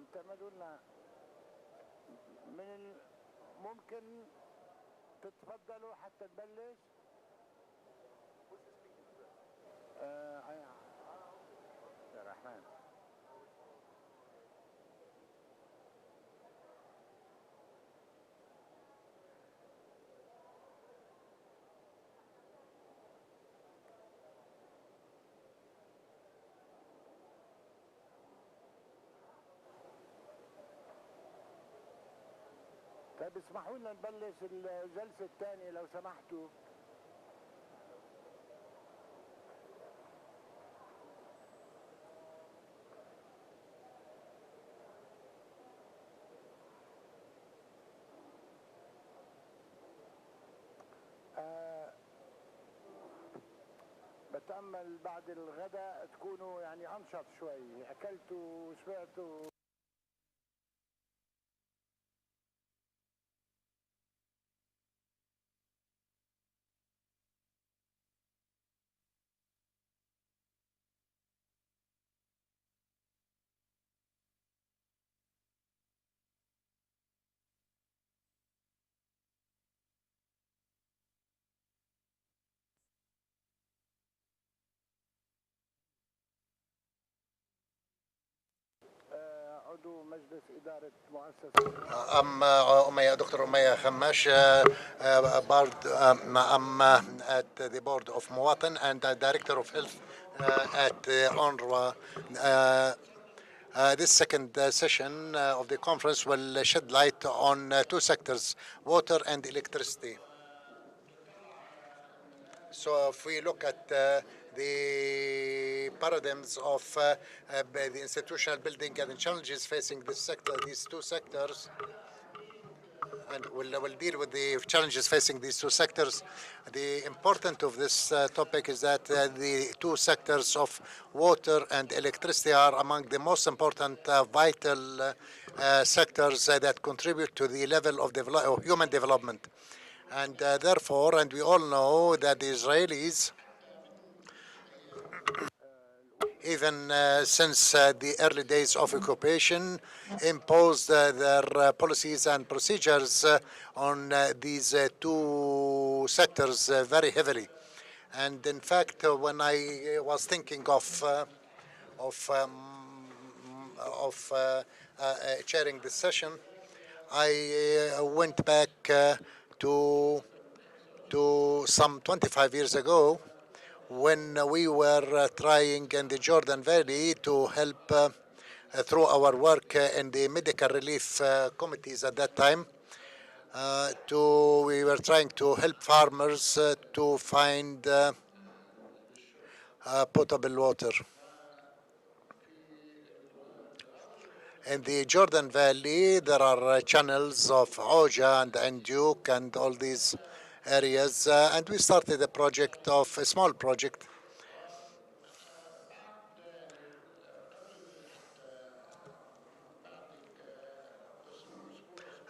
عم تعملوا لنا ممكن تتفضلوا حتى تبلش. يا رحمن. طيب اسمحوا لنا نبلش الجلسة الثانية لو سمحتوا. بتأمل بعد الغداء تكونوا يعني أنشط شوي، أكلتوا وشبعتوا. عضو مجلس إدارة مؤسسة أمية دكتور أمية خماش board I'm at the board of Muwatin and director of health at UNRWA. This second session of the conference will shed light on two sectors, water and electricity. So if we look at the paradigms of the institutional building and the challenges facing this sector, these two sectors, and we'll deal with the challenges facing these two sectors. The importance of this topic is that the two sectors of water and electricity are among the most important vital sectors that contribute to the level of human development. And therefore, and we all know that the Israelis, even since the early days of occupation, imposed their policies and procedures on these two sectors very heavily. And in fact, when I was thinking of chairing this session, I went back to some 25 years ago, when we were trying in the Jordan Valley to help through our work in the medical relief committees at that time. We were trying to help farmers to find potable water. In the Jordan Valley, there are channels of Oja and Anjuk and all these areas, and we started a small project.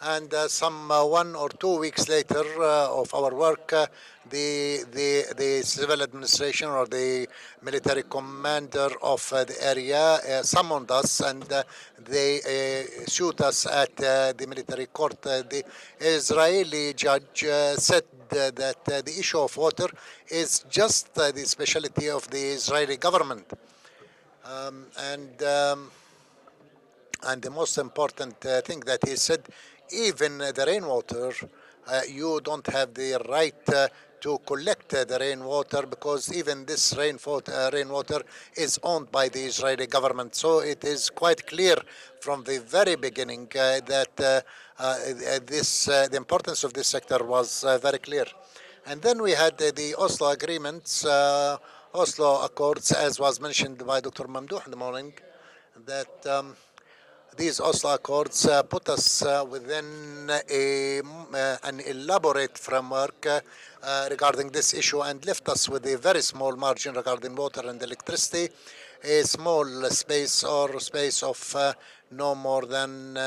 And some 1 or 2 weeks later of our work, the civil administration or the military commander of the area summoned us, and they sued us at the military court. The Israeli judge said that the issue of water is just the specialty of the Israeli government. And the most important thing that he said, even the rainwater, you don't have the right to collect the rainwater, because even this rainwater is owned by the Israeli government. So it is quite clear from the very beginning that the importance of this sector was very clear. And then we had the Oslo agreements, Oslo Accords, as was mentioned by Dr. Mamdouh in the morning, that these Oslo Accords put us within an elaborate framework regarding this issue, and left us with a very small margin regarding water and electricity, a small space of no more than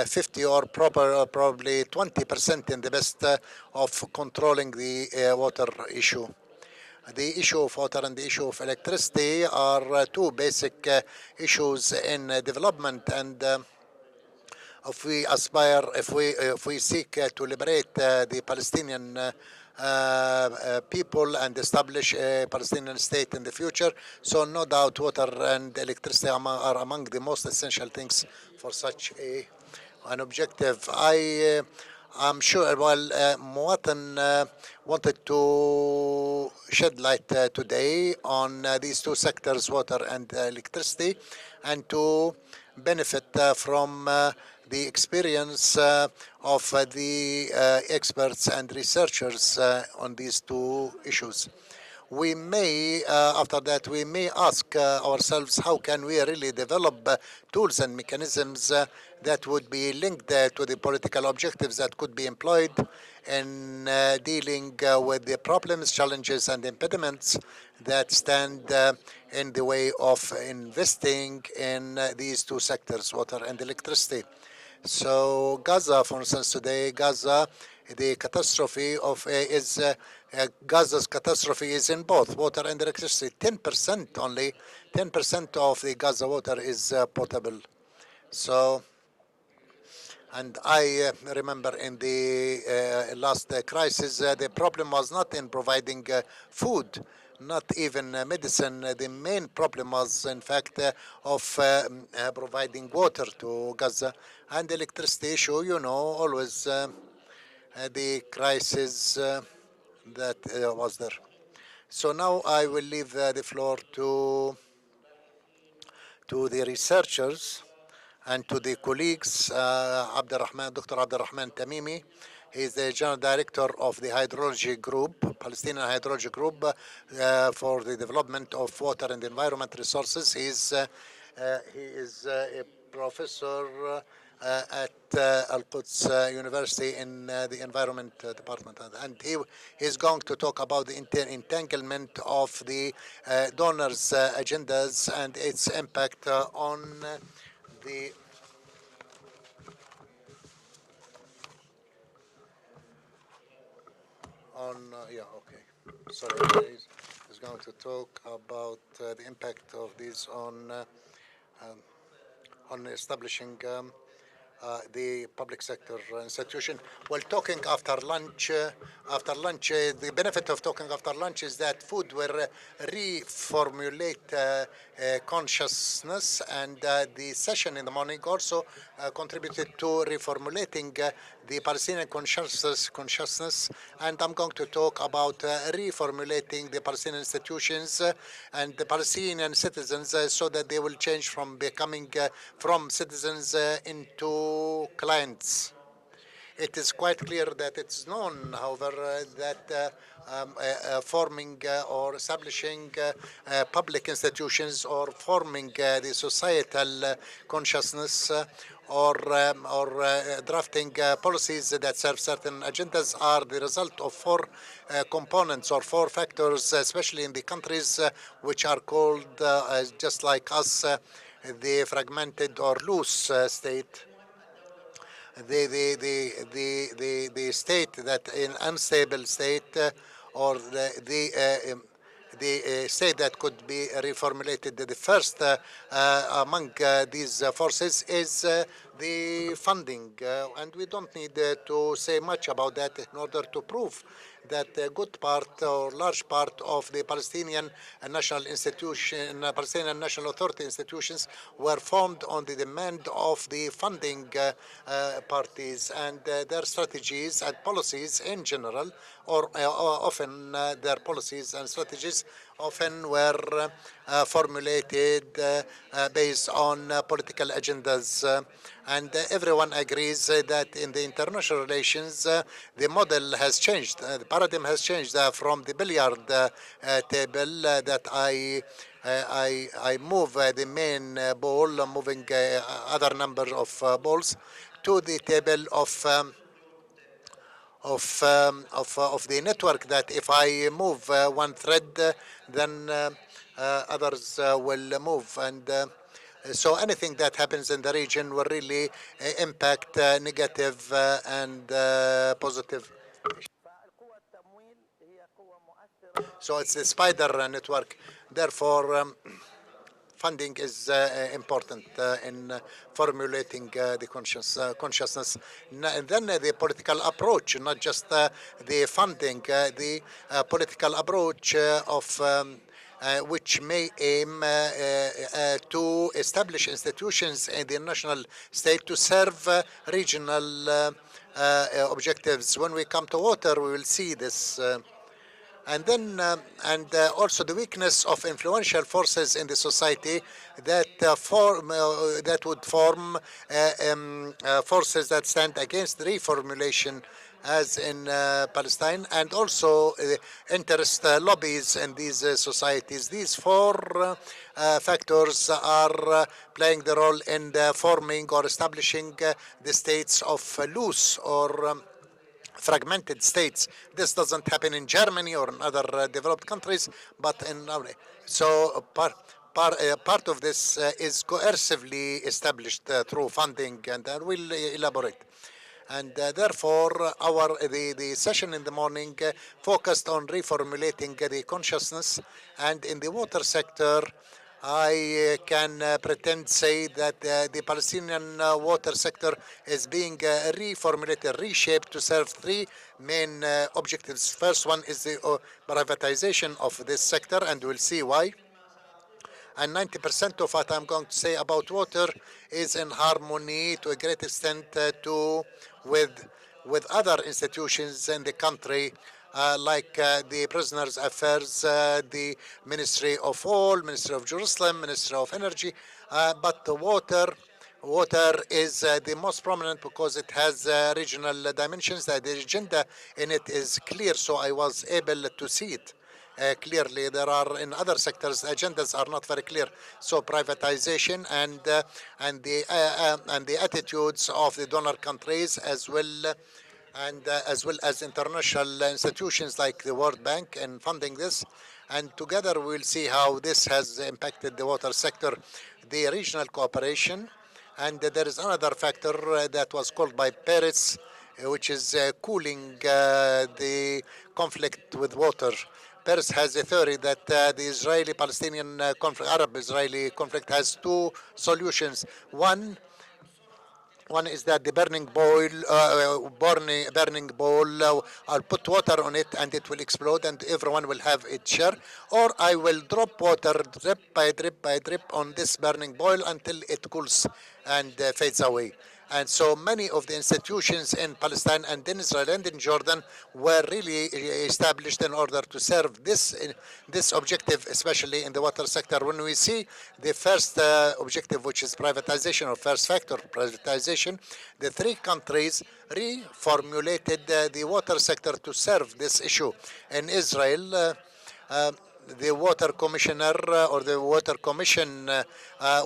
50 or probably 20% in the best of controlling the water issue. The issue of water and the issue of electricity are two basic issues in development, and if we aspire, if we seek to liberate the Palestinian people and establish a Palestinian state in the future, so no doubt water and electricity are among the most essential things for such an objective. I'm sure, well, Muwatin wanted to shed light today on these two sectors, water and electricity, and to benefit from the experience of the experts and researchers on these two issues. We may, after that, we may ask ourselves how can we really develop tools and mechanisms that would be linked to the political objectives that could be employed in dealing with the problems, challenges, and impediments that stand in the way of investing in these two sectors, water and electricity. So Gaza, for instance, today, Gaza, the catastrophe of is Gaza's catastrophe is in both water and electricity. 10% only, 10% of the Gaza water is potable. So, and I remember in the last crisis, the problem was not in providing food, not even medicine. The main problem was, in fact, of providing water to Gaza. And electricity issue, always the crisis that was there. So now I will leave the floor to the researchers and to the colleagues, Dr. Abdurrahman Tamimi. He is the General Director of the Hydrology Group, Palestinian Hydrology Group, for the development of water and environment resources. He is a professor at Al-Quds University in the Environment Department. And he is going to talk about the entanglement of the donors' agendas and its impact on the okay. Sorry, he's going to talk about the impact of these on establishing the public sector institution. Well, talking after lunch, the benefit of talking after lunch is that food will reformulate consciousness, and the session in the morning also contributed to reformulating the Palestinian consciousness, and I'm going to talk about reformulating the Palestinian institutions and the Palestinian citizens so that they will change from becoming from citizens into clients. It is quite clear that it's known, however, that forming or establishing public institutions or forming the societal consciousness or drafting policies that serve certain agendas are the result of four components or four factors, especially in the countries which are called, just like us, the fragmented or loose state. The state that in unstable state or the state that could be reformulated. The first among these forces is the funding, and we don't need to say much about that in order to prove that a good part or large part of the Palestinian national institution, Palestinian National Authority institutions were formed on the demand of the funding parties, and their strategies and policies in general, or often their policies and strategies often were formulated based on political agendas. And everyone agrees that in the international relations, the model has changed. The paradigm has changed from the billiard table that I move the main ball, moving other number of balls, to the table of the network, that if I move one thread, then others will move. And so anything that happens in the region will really impact negative and positive. So it's a spider network. Therefore, funding is important in formulating the consciousness. And then the political approach, not just the funding, the political approach of which may aim to establish institutions in the national state to serve regional objectives. When we come to water, we will see this. And then also the weakness of influential forces in the society that that would form forces that stand against reformulation, as in Palestine, and also interest lobbies in these societies. These four factors are playing the role in forming or establishing the states of loose or fragmented states. This doesn't happen in Germany or in other developed countries, but in so part of this is coercively established through funding, and I will elaborate. And therefore, the session in the morning focused on reformulating the consciousness. And in the water sector, I can pretend say that the Palestinian water sector is being reformulated, reshaped to serve three main objectives. First one is the privatization of this sector, and we'll see why. And 90% of what I'm going to say about water is in harmony to a great extent with other institutions in the country, like the Prisoners' Affairs, the Ministry of All, Ministry of Jerusalem, Ministry of Energy. But the water is the most prominent because it has regional dimensions. The agenda in it is clear, so I was able to see it. Clearly, there are in other sectors agendas are not very clear. So privatization and the attitudes of the donor countries as well as international institutions like the World Bank in funding this. And together we will see how this has impacted the water sector, the regional cooperation. And there is another factor that was called by Paris, which is cooling the conflict with water. Paris has a theory that the Israeli-Palestinian conflict, Arab-Israeli conflict, has two solutions. One is that the burning bowl, I'll put water on it and it will explode and everyone will have its share. Or I will drop water drip by drip by drip on this burning bowl until it cools and fades away. And so many of the institutions in Palestine and in Israel and in Jordan were really established in order to serve this objective, especially in the water sector. When we see the first objective, which is privatization, or first factor, privatization, the three countries reformulated the water sector to serve this issue. In Israel, the water commissioner or the water commission,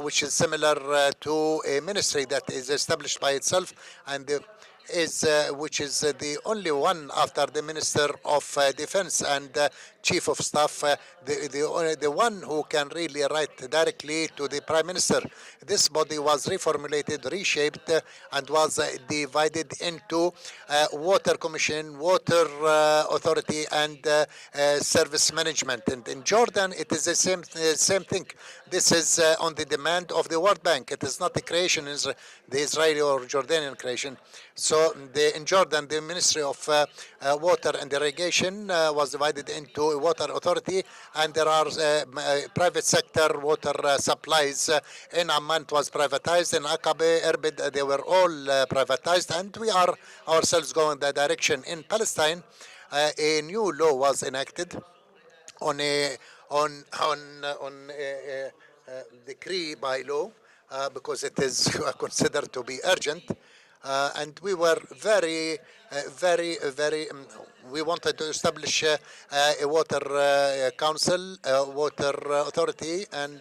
which is similar to a ministry that is established by itself, and which is the only one after the Minister of Defense and Chief of Staff, the one who can really write directly to the Prime Minister. This body was reformulated, reshaped, and was divided into Water Commission, Water Authority, and Service Management. And in Jordan, it is the same thing. This is on the demand of the World Bank. It is not the creation, the Israeli or Jordanian creation. So in Jordan, the Ministry of Water and Irrigation was divided into a water authority, and there are private sector water supplies. In Amman, it was privatized. In Aqaba, Irbid, they were all privatized, and we are ourselves going that direction. In Palestine, a new law was enacted on a decree by law because it is considered to be urgent. And we were very, we wanted to establish a water council, water authority, and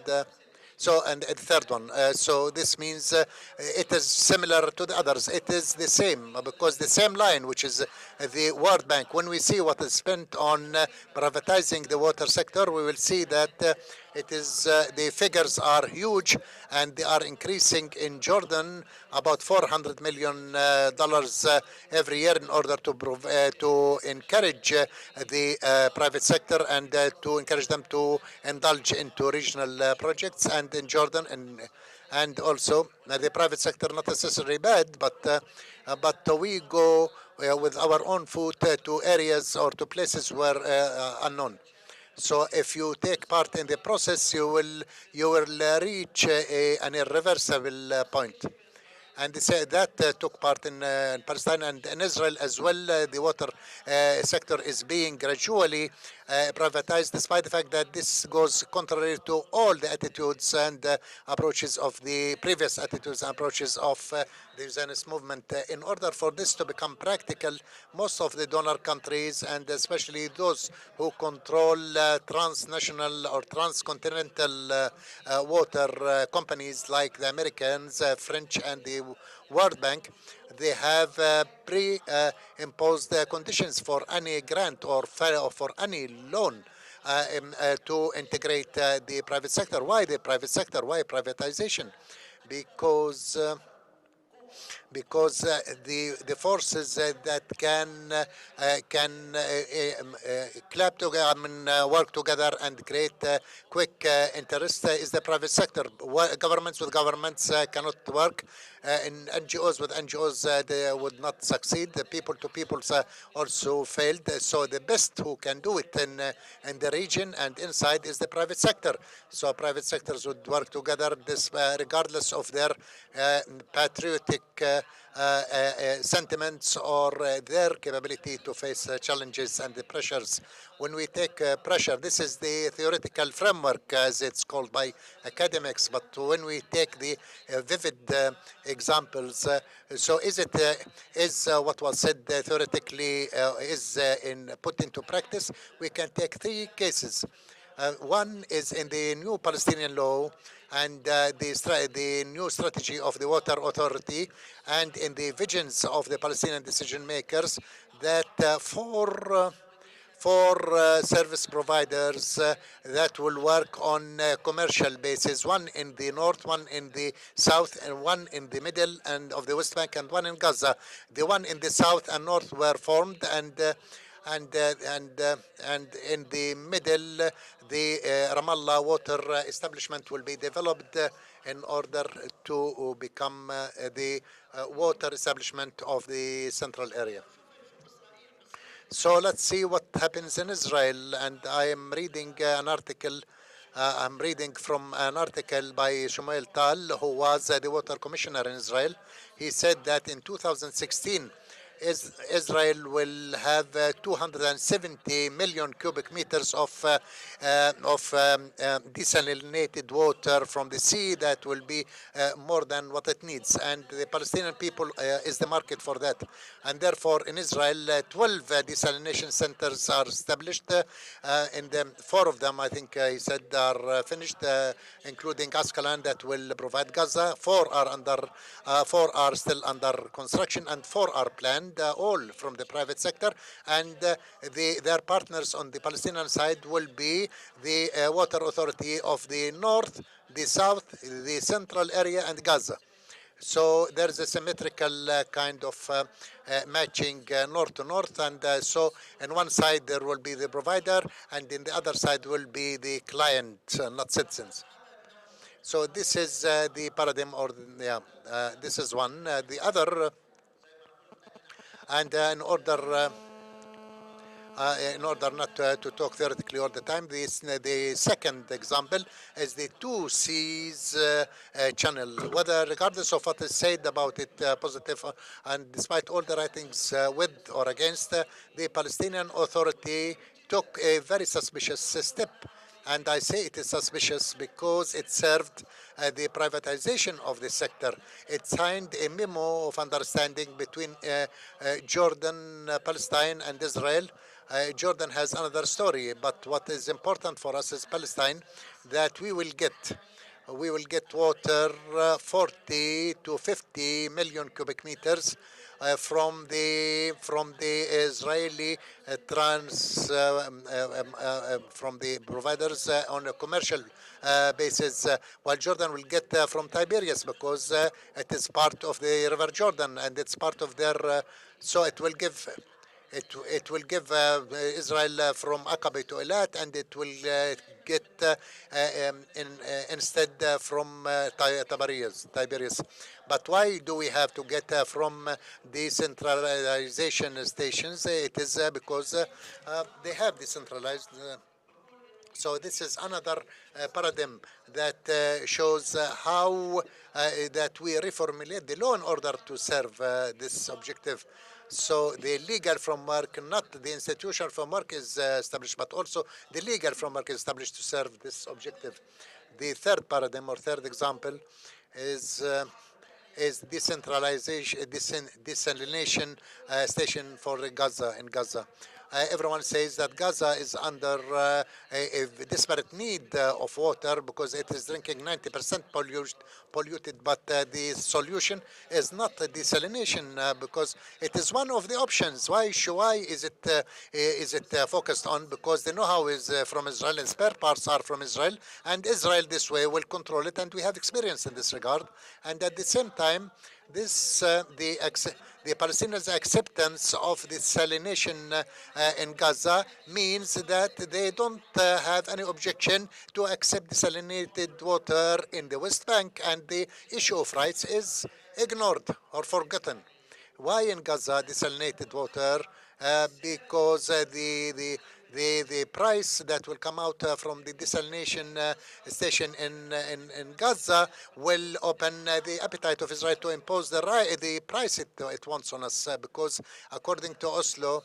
and the third one. So this means it is similar to the others. It is the same because the same line, which is the World Bank. When we see what is spent on privatizing the water sector, we will see that It is the figures are huge, and they are increasing in Jordan about $400 million every year in order to encourage the private sector and to encourage them to indulge into regional projects. And in Jordan and also the private sector not necessarily bad, but we go with our own food to areas or to places where unknown. So if you take part in the process, you will reach an irreversible point. And they say that took part in Palestine and in Israel as well. The water sector is being gradually privatized, despite the fact that this goes contrary to all the attitudes and approaches of the previous attitudes and approaches of the Zionist movement. In order for this to become practical, most of the donor countries, and especially those who control transnational or transcontinental water companies like the Americans, French, and the World Bank, they have pre-imposed conditions for any grant or for any loan to integrate the private sector. Why the private sector? Why privatization? Because the forces that can clap together, work together and create quick interest is the private sector. Governments with governments cannot work. And NGOs with NGOs they would not succeed. The people to people also failed. So the best who can do it in the region and inside is the private sector. So private sectors would work together, this regardless of their patriotic sentiments or their capability to face challenges and the pressures. When we take pressure, this is the theoretical framework as it's called by academics, but when we take the vivid examples, so is what was said theoretically is put into practice? We can take three cases. One is in the new Palestinian law and the new strategy of the Water Authority, and in the visions of the Palestinian decision makers that for service providers that will work on a commercial basis, one in the north, one in the south, and one in the middle and of the West Bank, and one in Gaza. The one in the south and north were formed, and in the middle, the Ramallah water establishment will be developed in order to become the water establishment of the central area. So let's see what happens in Israel. And I am reading an article. I'm reading from an article by Shmuel Tal, who was the water commissioner in Israel. He said that in 2016, Israel will have 270 million cubic meters of desalinated water from the sea. That will be more than what it needs, and the Palestinian people is the market for that. And therefore, in Israel, 12 desalination centers are established. In them, 4 of them, I think he said, are finished, including Ascalon that will provide Gaza. 4 are still under construction, and 4 are planned. All from the private sector, and their partners on the Palestinian side will be the Water Authority of the North, the South, the Central area, and Gaza. So there's a symmetrical kind of matching north to north, and so on one side there will be the provider, and in the other side will be the client, not citizens. So this is the paradigm, or this is one. The other. And in order not to talk theoretically all the time, the second example is the two seas channel. Whether, regardless of what is said about it, positive, and despite all the writings with or against, the Palestinian Authority took a very suspicious step. And I say it is suspicious because it served the privatization of the sector. It signed a memo of understanding between Jordan, Palestine, and Israel. Jordan has another story, but what is important for us is Palestine, that we will get we will get water 40 to 50 million cubic meters from the Israeli from the providers on a commercial basis, while Jordan will get from Tiberias because it is part of the River Jordan and it's part of their. So it will give Israel from Aqaba to Eilat, and it will get instead from Tiberias. But why do we have to get from decentralization stations? It is because they have decentralized. So this is another paradigm that shows how that we reformulate the law in order to serve this objective. So the legal framework, not the institutional framework, is established, but also the legal framework is established to serve this objective. The third paradigm or third example is desalination station for Gaza in Gaza. Everyone says that Gaza is under a desperate need of water because it is drinking 90% polluted. But the solution is not desalination because it is one of the options. Why is it focused on? Because the know-how is from Israel and spare parts are from Israel, and Israel this way will control it, and we have experience in this regard. And at the same time, the Palestinians' acceptance of desalination in Gaza means that they don't have any objection to accept desalinated water in the West Bank, and the issue of rights is ignored or forgotten. Why in Gaza desalinated water? Because the price that will come out from the desalination station in Gaza will open the appetite of Israel to impose the price it wants on us because according to Oslo,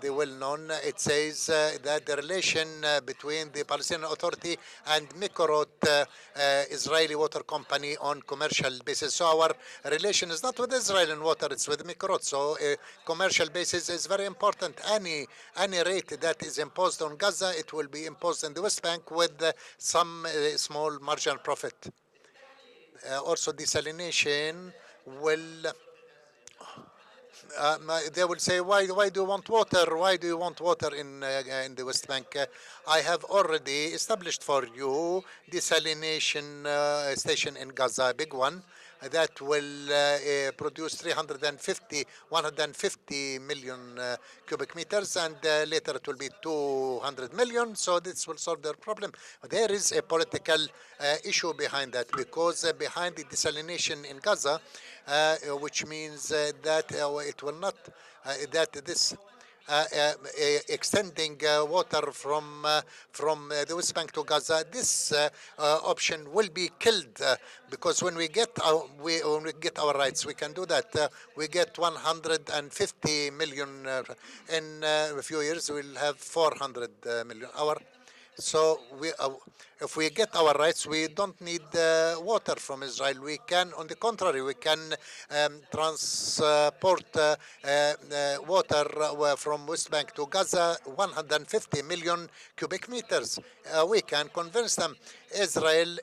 the well-known, it says that the relation between the Palestinian Authority and Mikorot, Israeli water company on commercial basis. So our relation is not with Israel in water, it's with Mikorot. So commercial basis is very important. Any rate that is imposed on Gaza, it will be imposed in the West Bank with some small marginal profit. Also desalination will they will say, why do you want water? Why do you want water in the West Bank? I have already established for you desalination station in Gaza, a big one, that will produce 150 million cubic meters, and later it will be 200 million. So this will solve their problem. There is a political issue behind that because behind the desalination in Gaza, which means that it will not, that this extending water from the West Bank to Gaza, this option will be killed because when we get our rights, we can do that. We get 150 million in a few years. We'll have 400 million. So if we get our rights, we don't need water from Israel. We can, on the contrary, we can transport water from West Bank to Gaza, 150 million cubic meters. We can convince them. Israel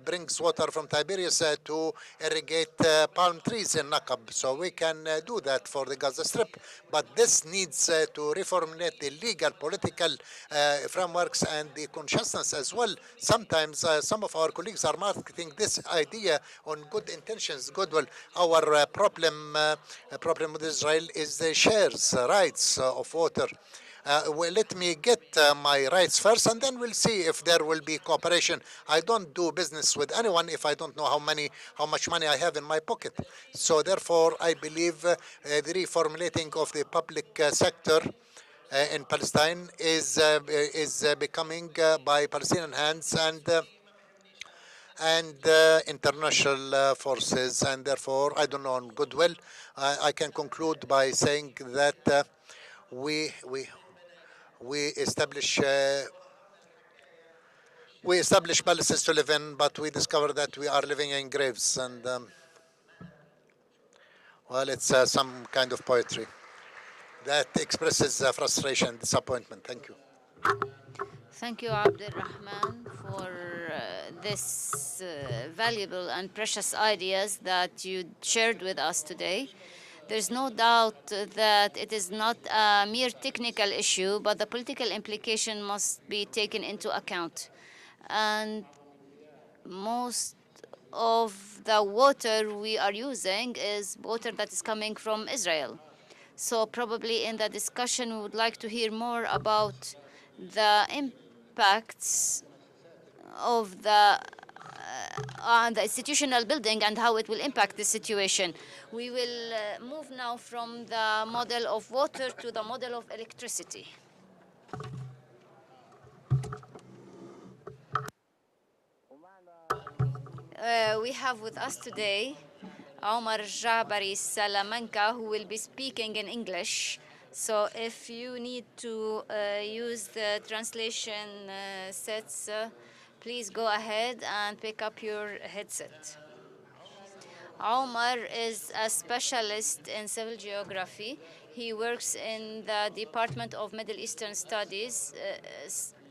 brings water from Tiberias to irrigate palm trees in Naqab. So we can do that for the Gaza Strip. But this needs to reformulate the legal, political frameworks and the consciousness as well. Sometimes some of our colleagues are marketing this idea on good intentions, goodwill. Our problem with Israel is the shares, rights of water. Well, let me get my rights first, and then we'll see if there will be cooperation. I don't do business with anyone if I don't know how much money I have in my pocket. So therefore, I believe the reformulating of the public sector in Palestine is becoming by Palestinian hands and international forces, and therefore, I don't know, on goodwill, I can conclude by saying that we establish palaces to live in, but we discover that we are living in graves, and well, it's some kind of poetry that expresses frustration, disappointment. Thank you. Thank you, Abdulrahman, for this valuable and precious ideas that you shared with us today. There's no doubt that it is not a mere technical issue, but the political implication must be taken into account. And most of the water we are using is water that is coming from Israel. So probably in the discussion, we would like to hear more about the impacts of the institutional building and how it will impact the situation. We will move now from the model of water to the model of electricity. We have with us today Omar Jabari Salamanca, who will be speaking in English. So if you need to use the translation sets, please go ahead and pick up your headset. Omar is a specialist in civil geography. He works in the Department of Middle Eastern Studies,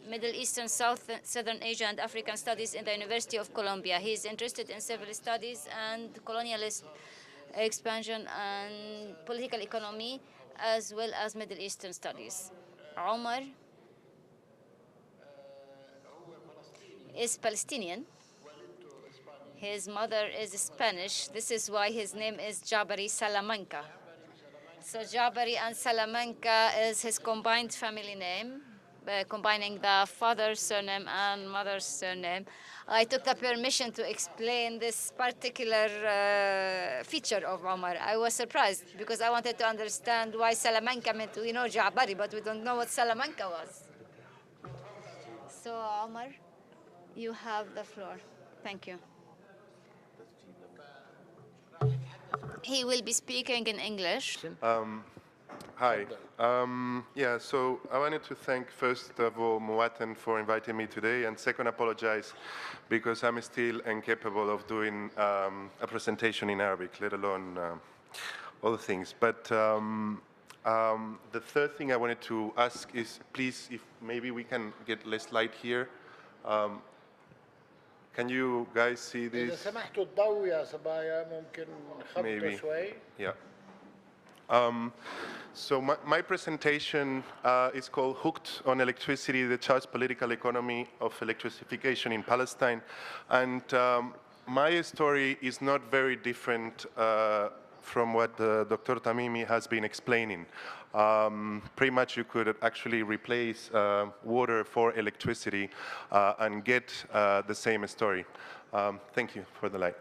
Middle Eastern, Southern Asia, and African Studies in the University of Columbia. He is interested in civil studies and colonialist expansion and political economy, as well as Middle Eastern studies. Omar is Palestinian. His mother is Spanish. This is why his name is Jabari Salamanca. So Jabari and Salamanca is his combined family name, combining the father's surname and mother's surname. I took the permission to explain this particular feature of Omar. I was surprised because I wanted to understand why Salamanca meant, we know Jabari, but we don't know what Salamanca was. So Omar, you have the floor. Thank you. He will be speaking in English. Hi. Yeah, so I wanted to thank first of all Muwatin for inviting me today, and second apologize because I'm still incapable of doing a presentation in Arabic, let alone other things. But the third thing I wanted to ask is, please, if maybe we can get less light here. Can you guys see إذا this? سمحتوا الضوء يا صبايا ممكن نخبطه Maybe. شوي. Yeah. So my presentation is called Hooked on Electricity, the Charged Political Economy of Electrification in Palestine. And my story is not very different from what Dr. Tamimi has been explaining. Pretty much you could actually replace water for electricity and get the same story. Thank you for the light.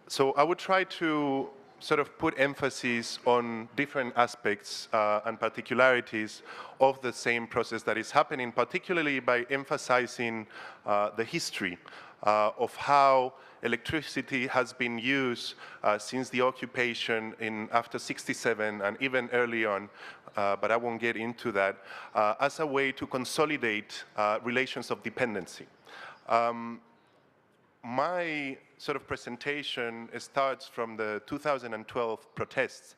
So I would try to sort of put emphasis on different aspects and particularities of the same process that is happening, particularly by emphasizing the history of how electricity has been used since the occupation after '67 and even early on, but I won't get into that, as a way to consolidate relations of dependency. My sort of presentation starts from the 2012 protests,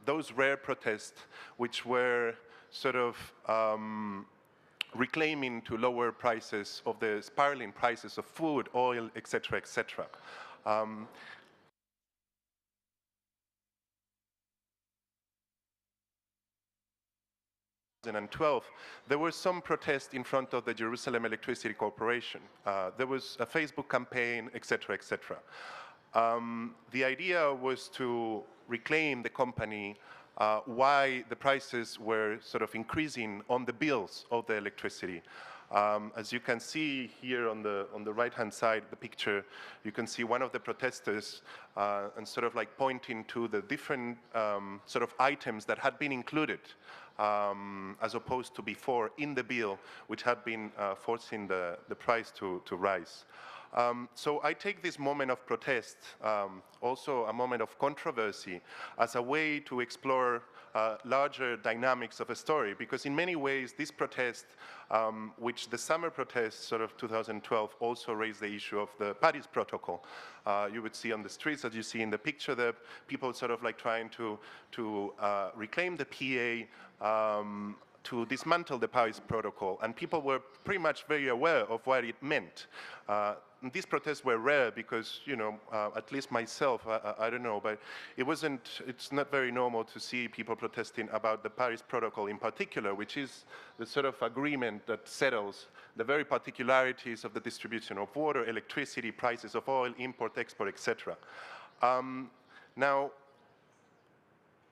those rare protests which were sort of reclaiming to lower prices of the spiraling prices of food, oil, etc., etc. 2012, there were some protests in front of the Jerusalem Electricity Corporation. There was a Facebook campaign, etc., etc. The idea was to reclaim the company why the prices were sort of increasing on the bills of the electricity. As you can see here on the right-hand side, the picture, you can see one of the protesters and sort of like pointing to the different sort of items that had been included as opposed to before in the bill, which had been forcing the price to rise. So I take this moment of protest, also a moment of controversy, as a way to explore larger dynamics of a story, because in many ways this protest, which the summer protests sort of 2012 also raised the issue of the Paris Protocol. You would see on the streets, as you see in the picture there, people sort of like trying to reclaim the PA, to dismantle the Paris Protocol, and people were pretty much very aware of what it meant. These protests were rare because, you know, at least myself, I don't know, but it's not very normal to see people protesting about the Paris Protocol in particular, which is the sort of agreement that settles the very particularities of the distribution of water, electricity, prices of oil, import, export, etc. Now,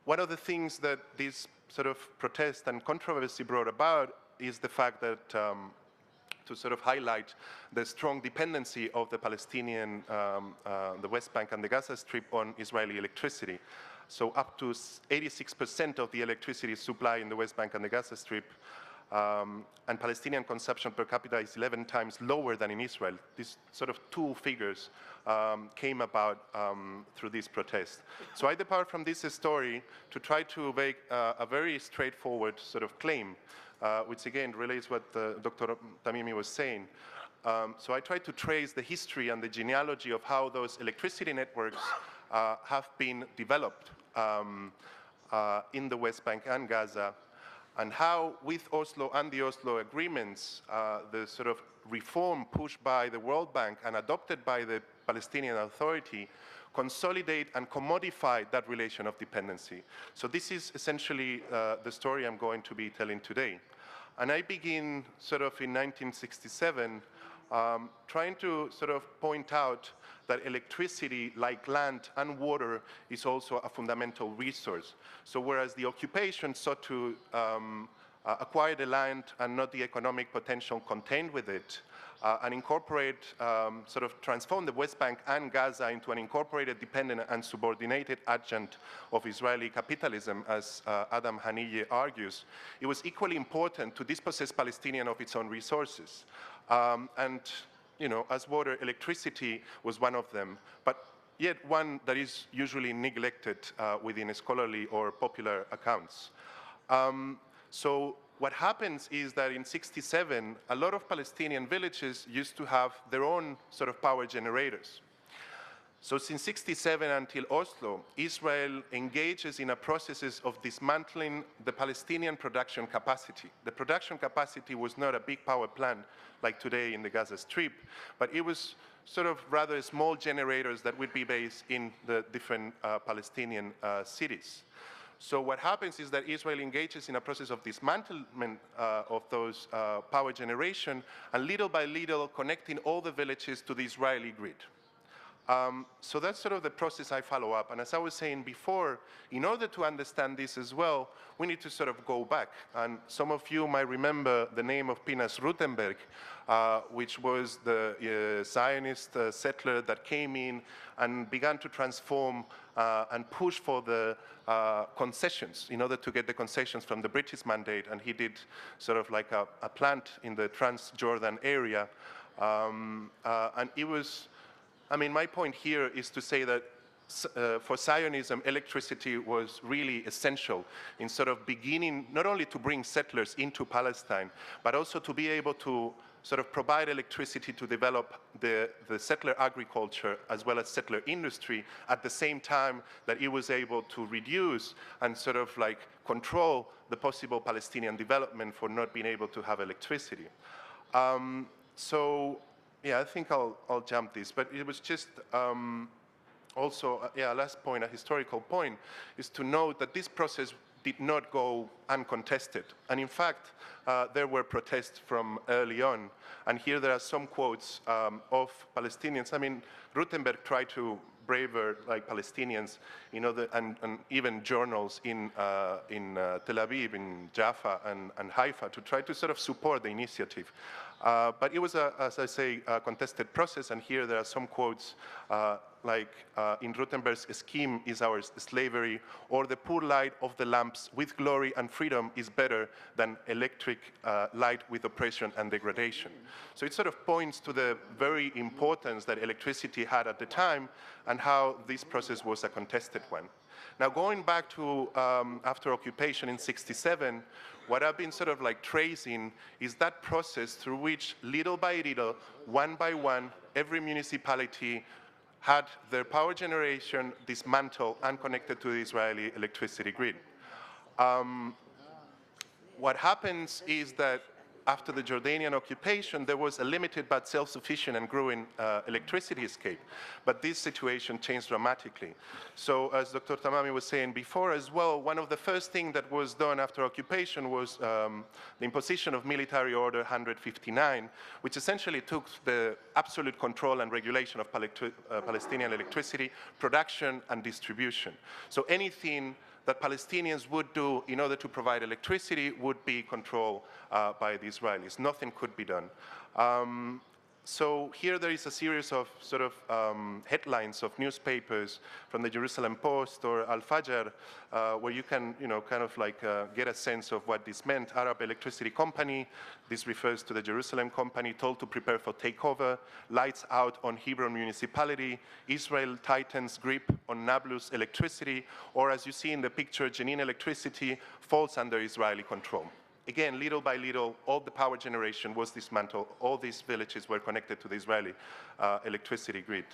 one of the things that this sort of protest and controversy brought about is the fact that to sort of highlight the strong dependency of the Palestinian, the West Bank and the Gaza Strip on Israeli electricity. So up to 86% of the electricity supply in the West Bank and the Gaza Strip, and Palestinian consumption per capita is 11 times lower than in Israel. These sort of two figures came about through this protest. So I depart from this story to try to make a very straightforward sort of claim, which again relates what Dr. Tamimi was saying. So I tried to trace the history and the genealogy of how those electricity networks have been developed in the West Bank and Gaza, and how with Oslo and the Oslo agreements, the sort of reform pushed by the World Bank and adopted by the Palestinian Authority consolidate and commodify that relation of dependency. So this is essentially the story I'm going to be telling today. And I begin sort of in 1967, trying to sort of point out that electricity, like land and water, is also a fundamental resource. So whereas the occupation sought to acquire the land and not the economic potential contained with it, and incorporate, sort of transform the West Bank and Gaza into an incorporated, dependent, and subordinated adjunct of Israeli capitalism, as Adam Haniyeh argues, it was equally important to dispossess Palestinian of its own resources. And, you know, as water, electricity was one of them, but yet one that is usually neglected within scholarly or popular accounts. So what happens is that in '67, a lot of Palestinian villages used to have their own sort of power generators. So since '67 until Oslo, Israel engages in a process of dismantling the Palestinian production capacity. The production capacity was not a big power plant like today in the Gaza Strip, but it was sort of rather small generators that would be based in the different Palestinian cities. So what happens is that Israel engages in a process of dismantlement of those power generation, and little by little connecting all the villages to the Israeli grid. So that's sort of the process I follow up. And as I was saying before, in order to understand this as well, we need to sort of go back. And some of you might remember the name of Pinchas Rutenberg, which was the Zionist settler that came in and began to transform and push for the concessions in order to get the concessions from the British mandate. And he did sort of like a plant in the Transjordan area. And it was, I mean, my point here is to say that for Zionism, electricity was really essential in sort of beginning, not only to bring settlers into Palestine, but also to be able to sort of provide electricity to develop the settler agriculture as well as settler industry at the same time that it was able to reduce and sort of like control the possible Palestinian development for not being able to have electricity. So, yeah, I think I'll jump this, but it was just also, yeah, last point, a historical point, is to note that this process did not go uncontested. And in fact, there were protests from early on. And here there are some quotes of Palestinians. I mean, Rutenberg tried to braver like Palestinians, you know, and even journals in Tel Aviv, in Jaffa and Haifa to try to sort of support the initiative. But it was, as I say, a contested process, and here there are some quotes like, in Rutenberg's scheme is our slavery, or the poor light of the lamps with glory and freedom is better than electric light with oppression and degradation. So it sort of points to the very importance that electricity had at the time and how this process was a contested one. Now, going back to after occupation in '67, what I've been sort of like tracing is that process through which little by little, one by one, every municipality had their power generation dismantled and connected to the Israeli electricity grid. what happens is that after the Jordanian occupation, there was a limited but self-sufficient and growing electricity escape. But this situation changed dramatically. So as Dr. Tamami was saying before as well, one of the first things that was done after occupation was the imposition of Military Order 159, which essentially took the absolute control and regulation of Palestinian electricity production and distribution. So anything that Palestinians would do in order to provide electricity would be controlled by the Israelis. Nothing could be done. So here there is a series of sort of headlines of newspapers from the Jerusalem Post or Al Fajr, where you can, kind of like get a sense of what this meant. Arab Electricity Company, this refers to the Jerusalem company, told to prepare for takeover, lights out on Hebron municipality, Israel tightens grip on Nablus electricity, or as you see in the picture, Jenin electricity falls under Israeli control. Again, little by little, all the power generation was dismantled. All these villages were connected to the Israeli electricity grid.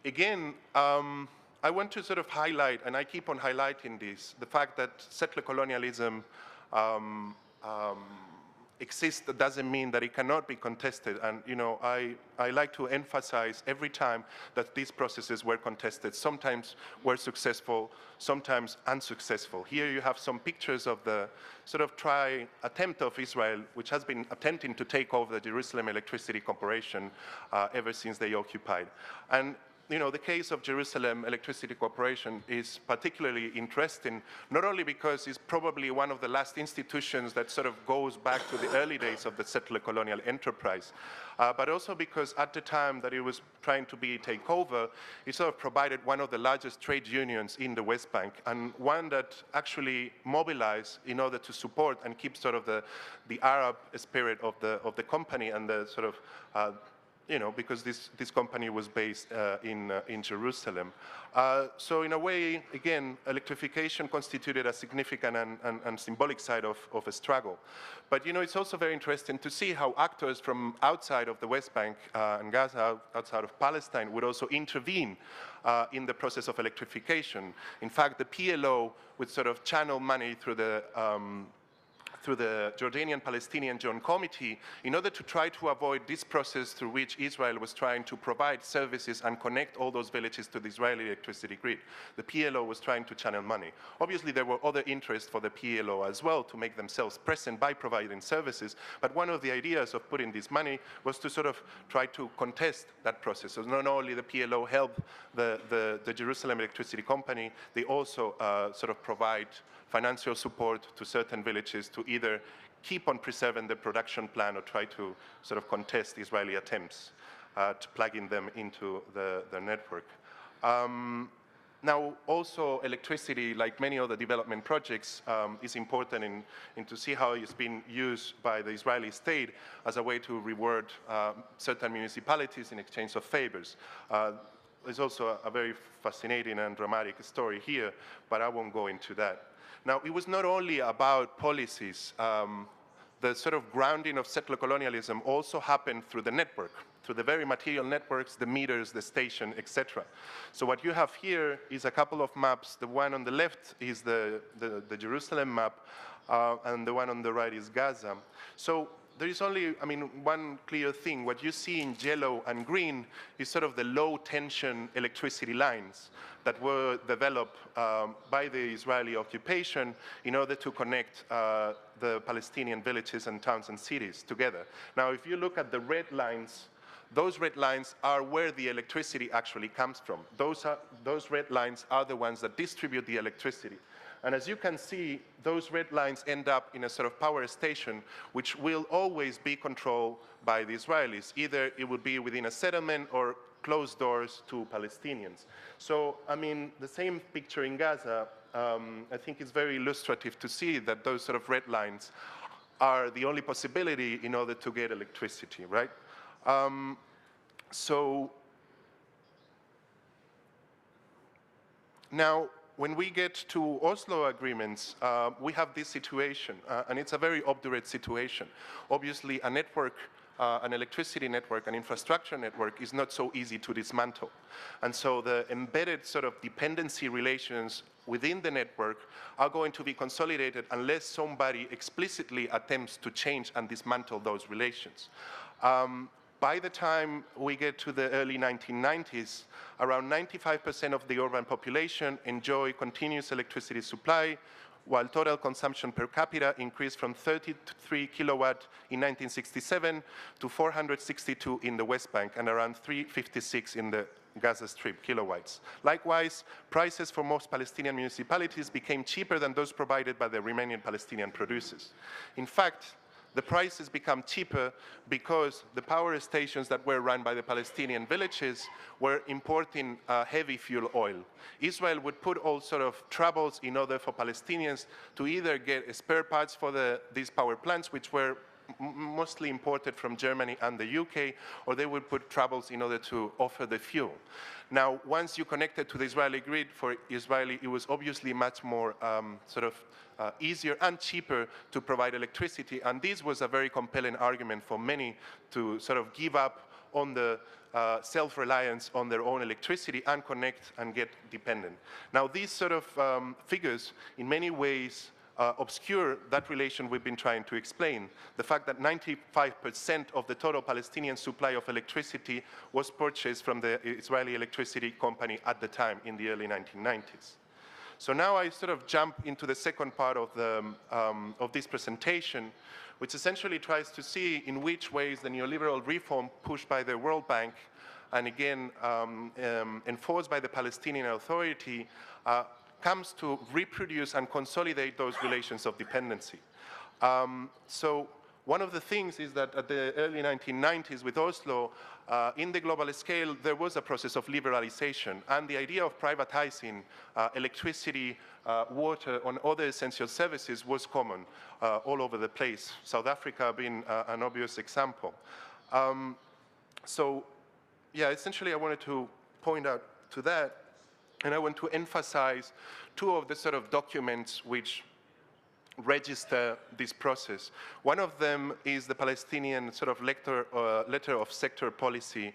Again, I want to sort of highlight, and I keep on highlighting this, the fact that settler colonialism exists doesn't mean that it cannot be contested. And I like to emphasize every time that these processes were contested. Sometimes were successful, sometimes unsuccessful. Here you have some pictures of the sort of attempt of Israel, which has been attempting to take over the Jerusalem Electricity Corporation ever since they occupied. And the case of Jerusalem Electricity Corporation is particularly interesting, not only because it's probably one of the last institutions that sort of goes back to the early days of the settler colonial enterprise, but also because at the time that it was trying to be takeover, it sort of provided one of the largest trade unions in the West Bank, and one that actually mobilized in order to support and keep sort of the Arab spirit of the company and the sort of because this company was based in Jerusalem. So in a way, again, electrification constituted a significant and symbolic side of a struggle. But it's also very interesting to see how actors from outside of the West Bank and Gaza, outside of Palestine, would also intervene in the process of electrification. In fact, the PLO would sort of channel money through the Jordanian-Palestinian Joint Committee in order to try to avoid this process through which Israel was trying to provide services and connect all those villages to the Israeli electricity grid. The PLO was trying to channel money. Obviously, there were other interests for the PLO as well to make themselves present by providing services, but one of the ideas of putting this money was to sort of try to contest that process. So not only the PLO helped the Jerusalem Electricity Company, they also sort of provide financial support to certain villages to either keep on preserving the production plan or try to sort of contest Israeli attempts to plugging them into the network. Now, also electricity, like many other development projects, is important in to see how it's been used by the Israeli state as a way to reward certain municipalities in exchange of favors. There's also a very fascinating and dramatic story here, but I won't go into that. Now, it was not only about policies. The sort of grounding of settler colonialism also happened through the network, through the very material networks, the meters, the station, etc. So what you have here is a couple of maps. The one on the left is the Jerusalem map, and the one on the right is Gaza. So there is only, one clear thing. What you see in yellow and green is sort of the low tension electricity lines that were developed by the Israeli occupation in order to connect the Palestinian villages and towns and cities together. Now, if you look at the red lines, those red lines are where the electricity actually comes from. Those red lines are the ones that distribute the electricity. And as you can see, those red lines end up in a sort of power station, which will always be controlled by the Israelis. Either it would be within a settlement or closed doors to Palestinians. So, the same picture in Gaza, I think it's very illustrative to see that those sort of red lines are the only possibility in order to get electricity, right? So, now, when we get to Oslo agreements, we have this situation, and it's a very obdurate situation. Obviously, a network, an electricity network, an infrastructure network is not so easy to dismantle. And so the embedded sort of dependency relations within the network are going to be consolidated unless somebody explicitly attempts to change and dismantle those relations. By the time we get to the early 1990s, around 95% of the urban population enjoy continuous electricity supply, while total consumption per capita increased from 33 kilowatt in 1967 to 462 in the West Bank and around 356 in the Gaza Strip kilowatts. Likewise, prices for most Palestinian municipalities became cheaper than those provided by the Romanian Palestinian producers. In fact, the prices become cheaper because the power stations that were run by the Palestinian villages were importing heavy fuel oil. Israel would put all sort of troubles in order for Palestinians to either get spare parts for these power plants, which were mostly imported from Germany and the UK, or they would put troubles in order to offer the fuel. Now, once you connected to the Israeli grid, for Israeli, it was obviously much more easier and cheaper to provide electricity, and this was a very compelling argument for many to sort of give up on the self-reliance on their own electricity and connect and get dependent. Now, these sort of figures, in many ways, obscure that relation we've been trying to explain. The fact that 95% of the total Palestinian supply of electricity was purchased from the Israeli electricity company at the time in the early 1990s. So now I sort of jump into the second part of this presentation, which essentially tries to see in which ways the neoliberal reform pushed by the World Bank and again enforced by the Palestinian Authority comes to reproduce and consolidate those relations of dependency. So one of the things is that at the early 1990s with Oslo, in the global scale, there was a process of liberalization, and the idea of privatizing electricity, water, and other essential services was common all over the place, South Africa being an obvious example. So, yeah, essentially I wanted to point out to that, and I want to emphasize two of the sort of documents which register this process. One of them is the Palestinian sort of letter of sector policy,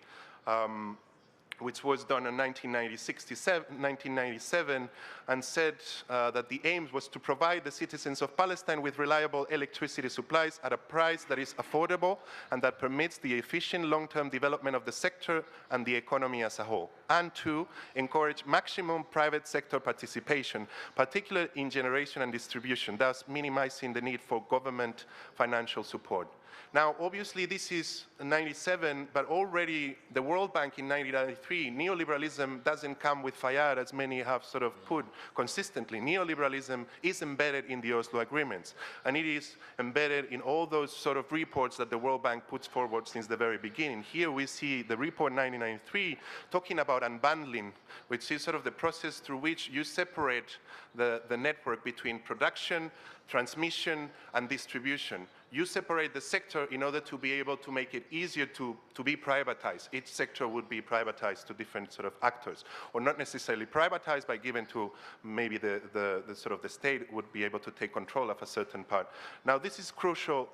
which was done in 1997, and said that the aim was to provide the citizens of Palestine with reliable electricity supplies at a price that is affordable and that permits the efficient long-term development of the sector and the economy as a whole, and to encourage maximum private sector participation, particularly in generation and distribution, thus minimizing the need for government financial support. Now, obviously, this is 97, but already the World Bank in 1993, neoliberalism doesn't come with fire, as many have sort of put consistently. Neoliberalism is embedded in the Oslo agreements, and it is embedded in all those sort of reports that the World Bank puts forward since the very beginning. Here we see the report 1993 talking about unbundling, which is sort of the process through which you separate the network between production, transmission, and distribution. You separate the sector in order to be able to make it easier to be privatized. Each sector would be privatized to different sort of actors, or not necessarily privatized, but given to maybe the sort of the state would be able to take control of a certain part. Now, this is crucial.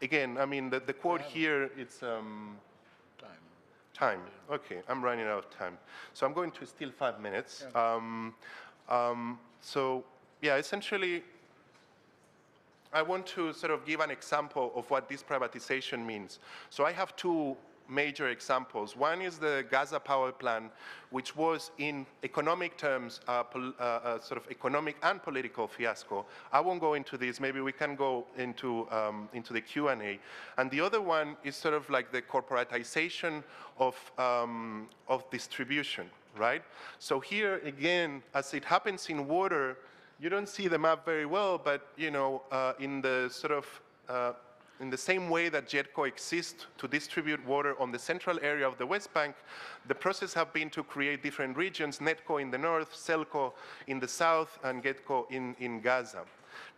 Again, I mean, the quote here, it's time. Okay, I'm running out of time. So I'm going to steal 5 minutes. So, yeah, essentially, I want to sort of give an example of what this privatization means. So I have two major examples. One is the Gaza power plant, which was in economic terms a sort of economic and political fiasco. I won't go into this. Maybe we can go into the Q&A. And the other one is sort of like the corporatization of distribution, right? So here again, as it happens in water, you don't see the map very well, but you know, in the sort of in the same way that JETCO exists to distribute water on the central area of the West Bank, the process have been to create different regions: NETCO in the north, CELCO in the south, and GETCO in Gaza.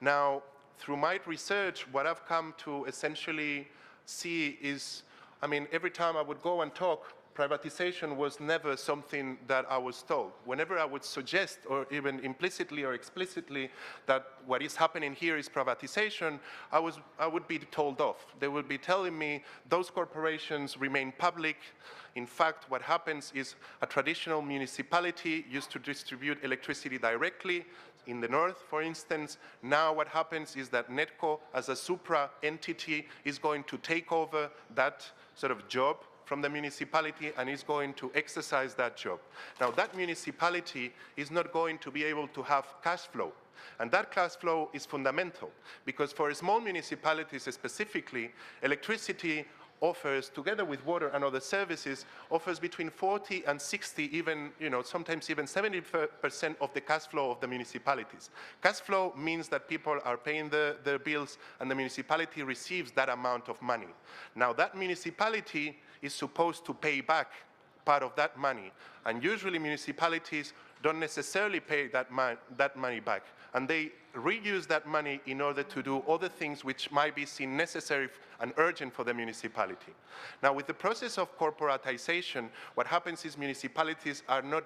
Now, through my research, what I've come to essentially see is, I mean, every time I would go and talk, privatization was never something that I was told. Whenever I would suggest, or even implicitly or explicitly, that what is happening here is privatization, I would be told off. They would be telling me those corporations remain public. In fact, what happens is a traditional municipality used to distribute electricity directly in the north, for instance. Now what happens is that NETCO, as a supra entity, is going to take over that sort of job from the municipality and is going to exercise that job. Now that municipality is not going to be able to have cash flow. And that cash flow is fundamental because for small municipalities specifically, electricity offers, together with water and other services, offers between 40 and 60, even, sometimes even 70% of the cash flow of the municipalities. Cash flow means that people are paying their bills and the municipality receives that amount of money. Now that municipality is supposed to pay back part of that money. And usually municipalities don't necessarily pay that money back. And they reuse that money in order to do other things which might be seen necessary and urgent for the municipality. Now, with the process of corporatization, what happens is municipalities are not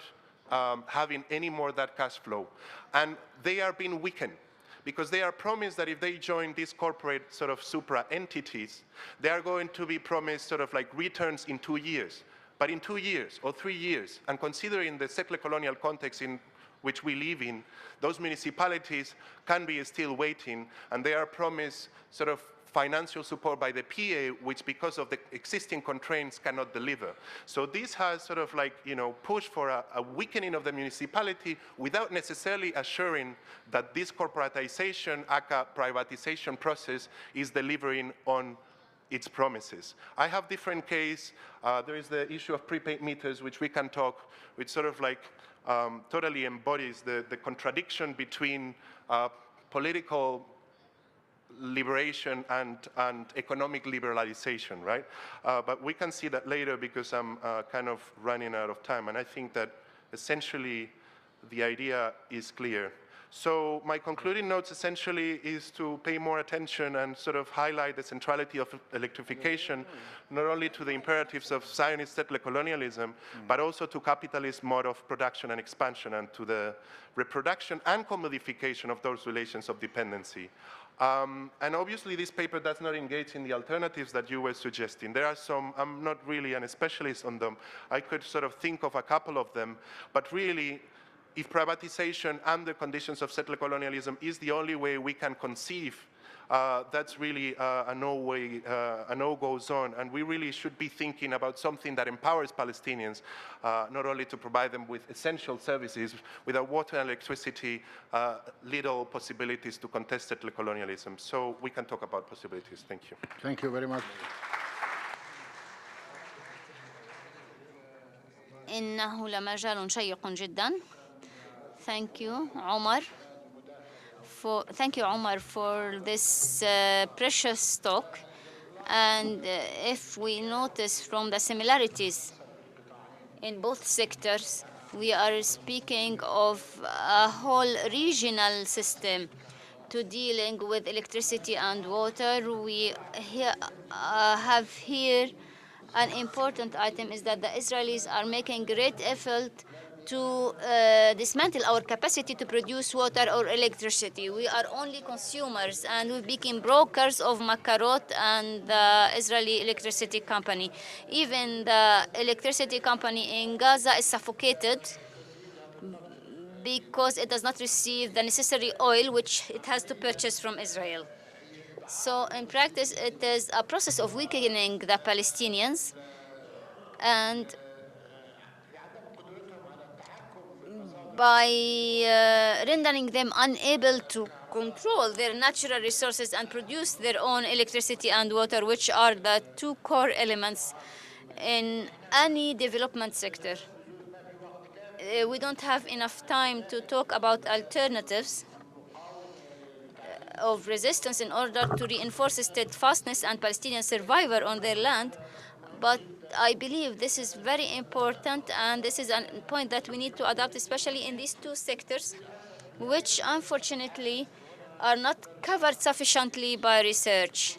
having any more that cash flow. And they are being weakened because they are promised that if they join these corporate sort of supra entities, they are going to be promised sort of like returns in 2 years. But in 2 years or 3 years, and considering the settler colonial context in which we live in, those municipalities can be still waiting, and they are promised sort of financial support by the PA, which because of the existing constraints cannot deliver. So this has sort of like, pushed for a weakening of the municipality without necessarily assuring that this corporatization, aka privatization process is delivering on its promises. I have different case. There is the issue of prepaid meters, which we can talk, which sort of like totally embodies the contradiction between political liberation and economic liberalization, right? But we can see that later because I'm kind of running out of time. And I think that essentially the idea is clear. So my concluding notes essentially is to pay more attention and sort of highlight the centrality of electrification, not only to the imperatives of Zionist settler colonialism, but also to capitalist mode of production and expansion and to the reproduction and commodification of those relations of dependency. And obviously this paper does not engage in the alternatives that you were suggesting. There are some, I'm not really a specialist on them. I could sort of think of a couple of them, but really, if privatization under conditions of settler colonialism is the only way we can conceive, that's really a no-go zone. And we really should be thinking about something that empowers Palestinians, not only to provide them with essential services, without water and electricity, little possibilities to contest settler colonialism. So we can talk about possibilities. Thank you. Thank you very much. إنه لمجال شيق جدا. Thank you, Omar. Thank you, Omar, for this precious talk. And if we notice from the similarities in both sectors, we are speaking of a whole regional system to dealing with electricity and water. We have here an important item is that the Israelis are making great effort to dismantle our capacity to produce water or electricity. We are only consumers, and we became brokers of Makarot and the Israeli electricity company. Even the electricity company in Gaza is suffocated because it does not receive the necessary oil which it has to purchase from Israel. So in practice, it is a process of weakening the Palestinians, and by rendering them unable to control their natural resources and produce their own electricity and water, which are the two core elements in any development sector. We don't have enough time to talk about alternatives of resistance in order to reinforce steadfastness and Palestinian survival on their land, but I believe this is very important, and this is a point that we need to adopt, especially in these two sectors, which unfortunately are not covered sufficiently by research.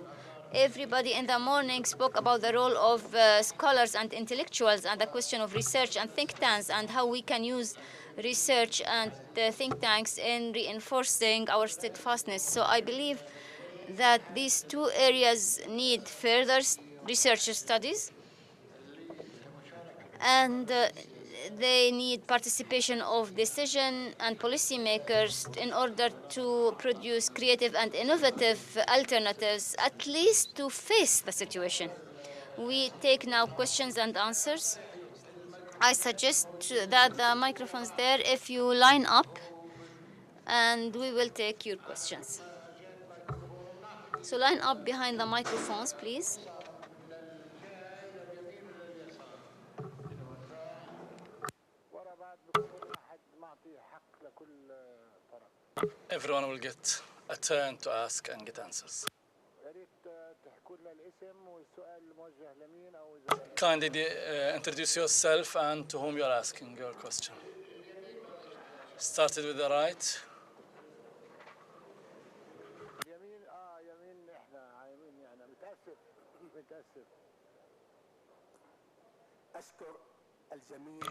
Everybody in the morning spoke about the role of scholars and intellectuals and the question of research and think tanks and how we can use research and think tanks in reinforcing our steadfastness. So I believe that these two areas need further research studies, and they need participation of decision and policymakers in order to produce creative and innovative alternatives, at least to face the situation. We take now questions and answers. I suggest that the microphones there, if you line up, and we will take your questions. So line up behind the microphones, please. ورا بعض بكون واحد معطي حق لكل طرف. Everyone will get a turn to ask and get answers. يا ريت تحكوا لنا الاسم والسؤال موجه لمين او اذا Kindly introduce yourself and to whom you are asking your question. Started with the right. يمين يمين احنا يمين يعني متاسف متاسف. اشكر الجميع.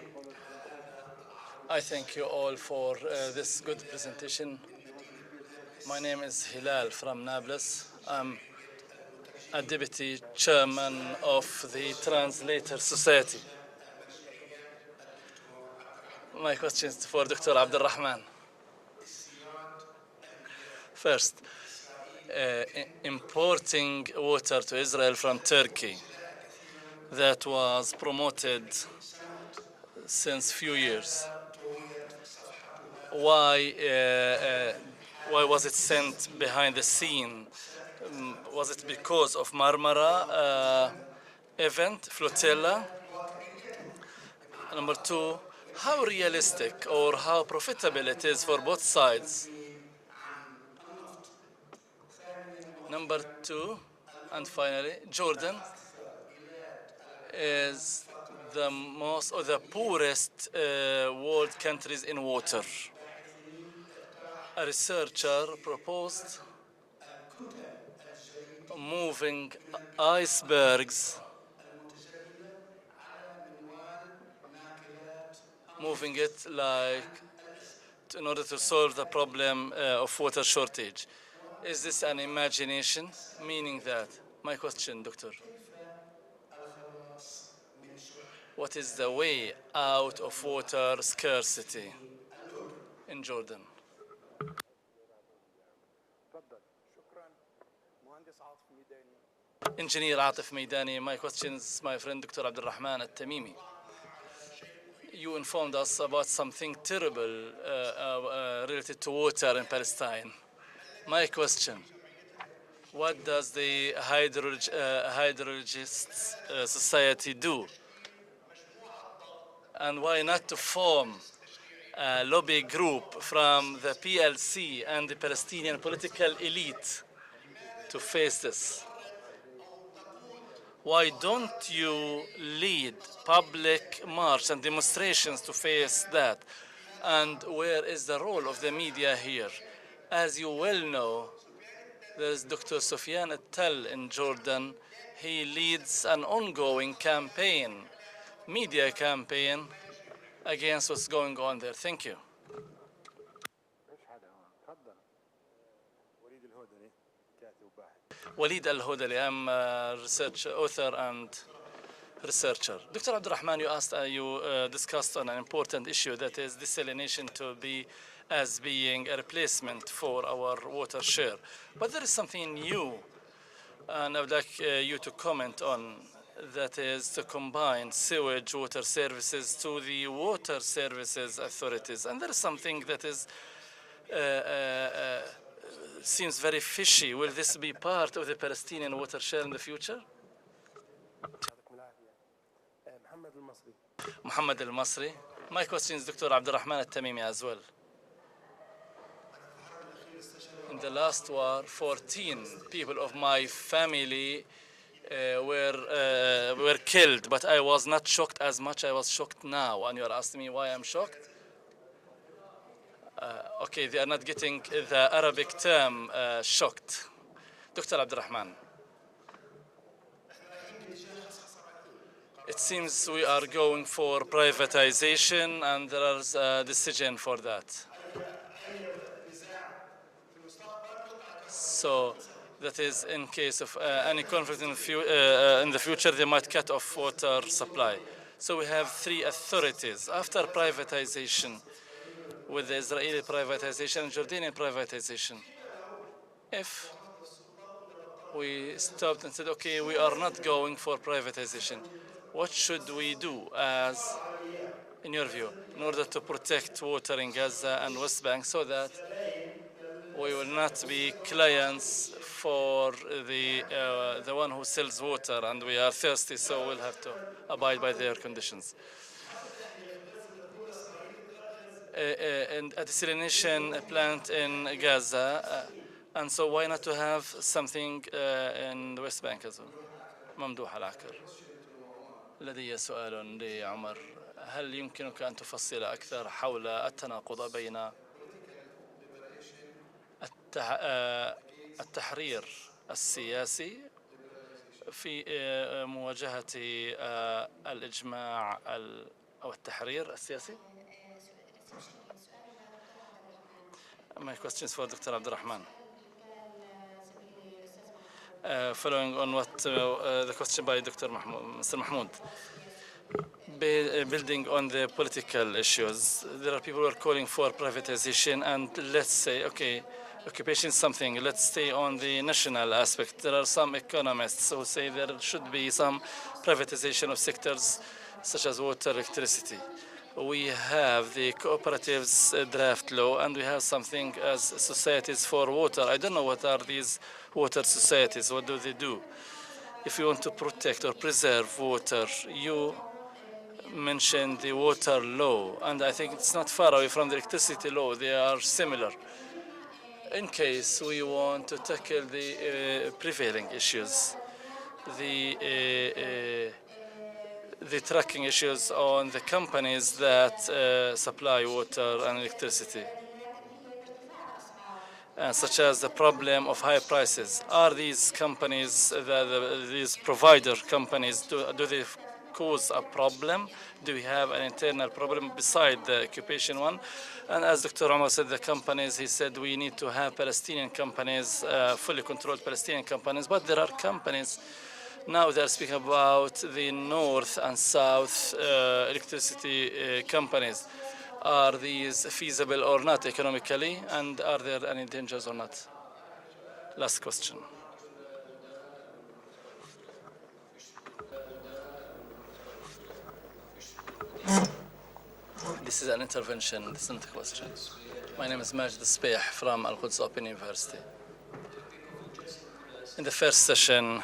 I thank you all for this good presentation. My name is Hilal from Nablus. I'm a deputy chairman of the Translator Society. My question is for Dr. Abdul Rahman. First, importing water to Israel from Turkey that was promoted since few years. Why was it sent behind the scene? Was it because of Marmara event, flotilla? Number two, how realistic or how profitable it is for both sides? Number two, and finally, Jordan is the most or the poorest world countries in water. A researcher proposed moving icebergs, moving it like in order to solve the problem of water shortage. Is this an imagination? Meaning that, my question, Doctor, what is the way out of water scarcity in Jordan? تفضل. شكرا مهندس عاطف ميداني. Engineer Atif Meidani, my question is my friend Dr. Abdul Rahman Al-Tamimi. You informed us about something terrible related to water in Palestine. My question, what does the hydrologists society do? And why not to form a lobby group from the PLC and the Palestinian political elite to face this? Why don't you lead public march and demonstrations to face that? And where is the role of the media here? As you well know, there's Dr. Sufyan Attal in Jordan. He leads an ongoing campaign, media campaign, against what's going on there. Thank you. ايش هذا هون؟ تفضل. وليد الهودني كاتب وباحث. Walid Al-Hodali, I'm a research author and researcher. Dr. Abdul Rahman, you asked, you discussed on an important issue, that is desalination to be as being a replacement for our water share. But there is something new, and I would like you to comment on, that is to combine sewage water services to the water services authorities. And there is something that is seems very fishy. Will this be part of the Palestinian water share in the future? محمد المصري. Muhammad Al-Masri. My question is Dr. Abdul Rahman Al-Tamimi as well. In the last war, 14 people of my family were killed, but I was not shocked as much. I was shocked now, and you are asking me why I'm shocked? Okay, they are not getting the Arabic term shocked. Dr. Abdul Rahman, It seems we are going for privatization, and there is a decision for that. So that is in case of any conflict in the future, they might cut off water supply. So we have three authorities. After privatization, with the Israeli privatization and Jordanian privatization, if we stopped and said, okay, we are not going for privatization, what should we do as, in your view, in order to protect water in Gaza and West Bank so that we will not be clients for the one who sells water and we are thirsty, so we'll have to abide by their conditions. And a desalination plant in Gaza, and so why not to have something in the West Bank as well? ممدوح العكر. لدي سؤال لعمر، هل يمكنك أن تفصل أكثر حول التناقض بين التحرير السياسي في مواجهة الإجماع أو التحرير السياسي؟ My question is for Dr. Abdurrahman. Following on what the question by Mr. Mahmoud. Building on the political issues, there are people who are calling for privatization, and let's say, okay, occupation is something, let's stay on the national aspect. There are some economists who say there should be some privatization of sectors such as water, electricity. We have the cooperatives draft law, and we have something as societies for water. I don't know what are these water societies, what do they do? If you want to protect or preserve water, you mentioned the water law, and I think it's not far away from the electricity law. They are similar. In case we want to tackle the prevailing issues, the tracking issues on the companies that supply water and electricity, such as the problem of high prices. Are these companies, these provider companies, do they cause a problem? Do we have an internal problem beside the occupation one? And as Dr. Omar said, the companies, he said we need to have Palestinian companies, fully controlled Palestinian companies, but there are companies now they're speaking about the north and south electricity companies. Are these feasible or not economically, and are there any dangers or not? Last question. This is an intervention, this isn't a question. My name is Majid Sbeih from Al-Quds Open University. In the first session,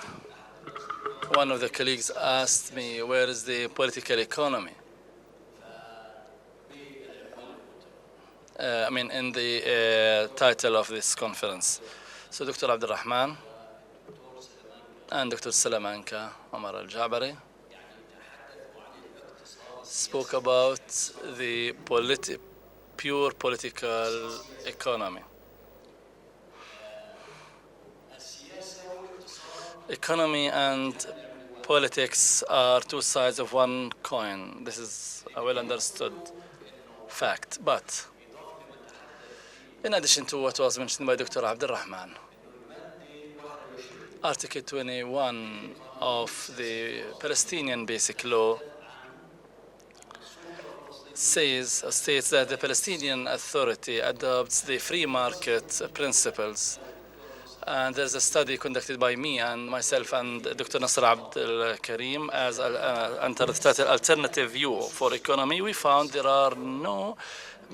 one of the colleagues asked me, where is the political economy? In the title of this conference. So Dr. Abdurrahman and Dr. Salamanca, Omar Al-Jabari, spoke about the pure political economy. Economy and politics are two sides of one coin. This is a well understood fact. But in addition to what was mentioned by Dr. Abdurrahman, Article 21 of the Palestinian Basic Law states that the Palestinian Authority adopts the free market principles. And there's a study conducted by me and myself and Dr. Nasser Abdel Karim as under the title Alternative View for Economy. We found there are no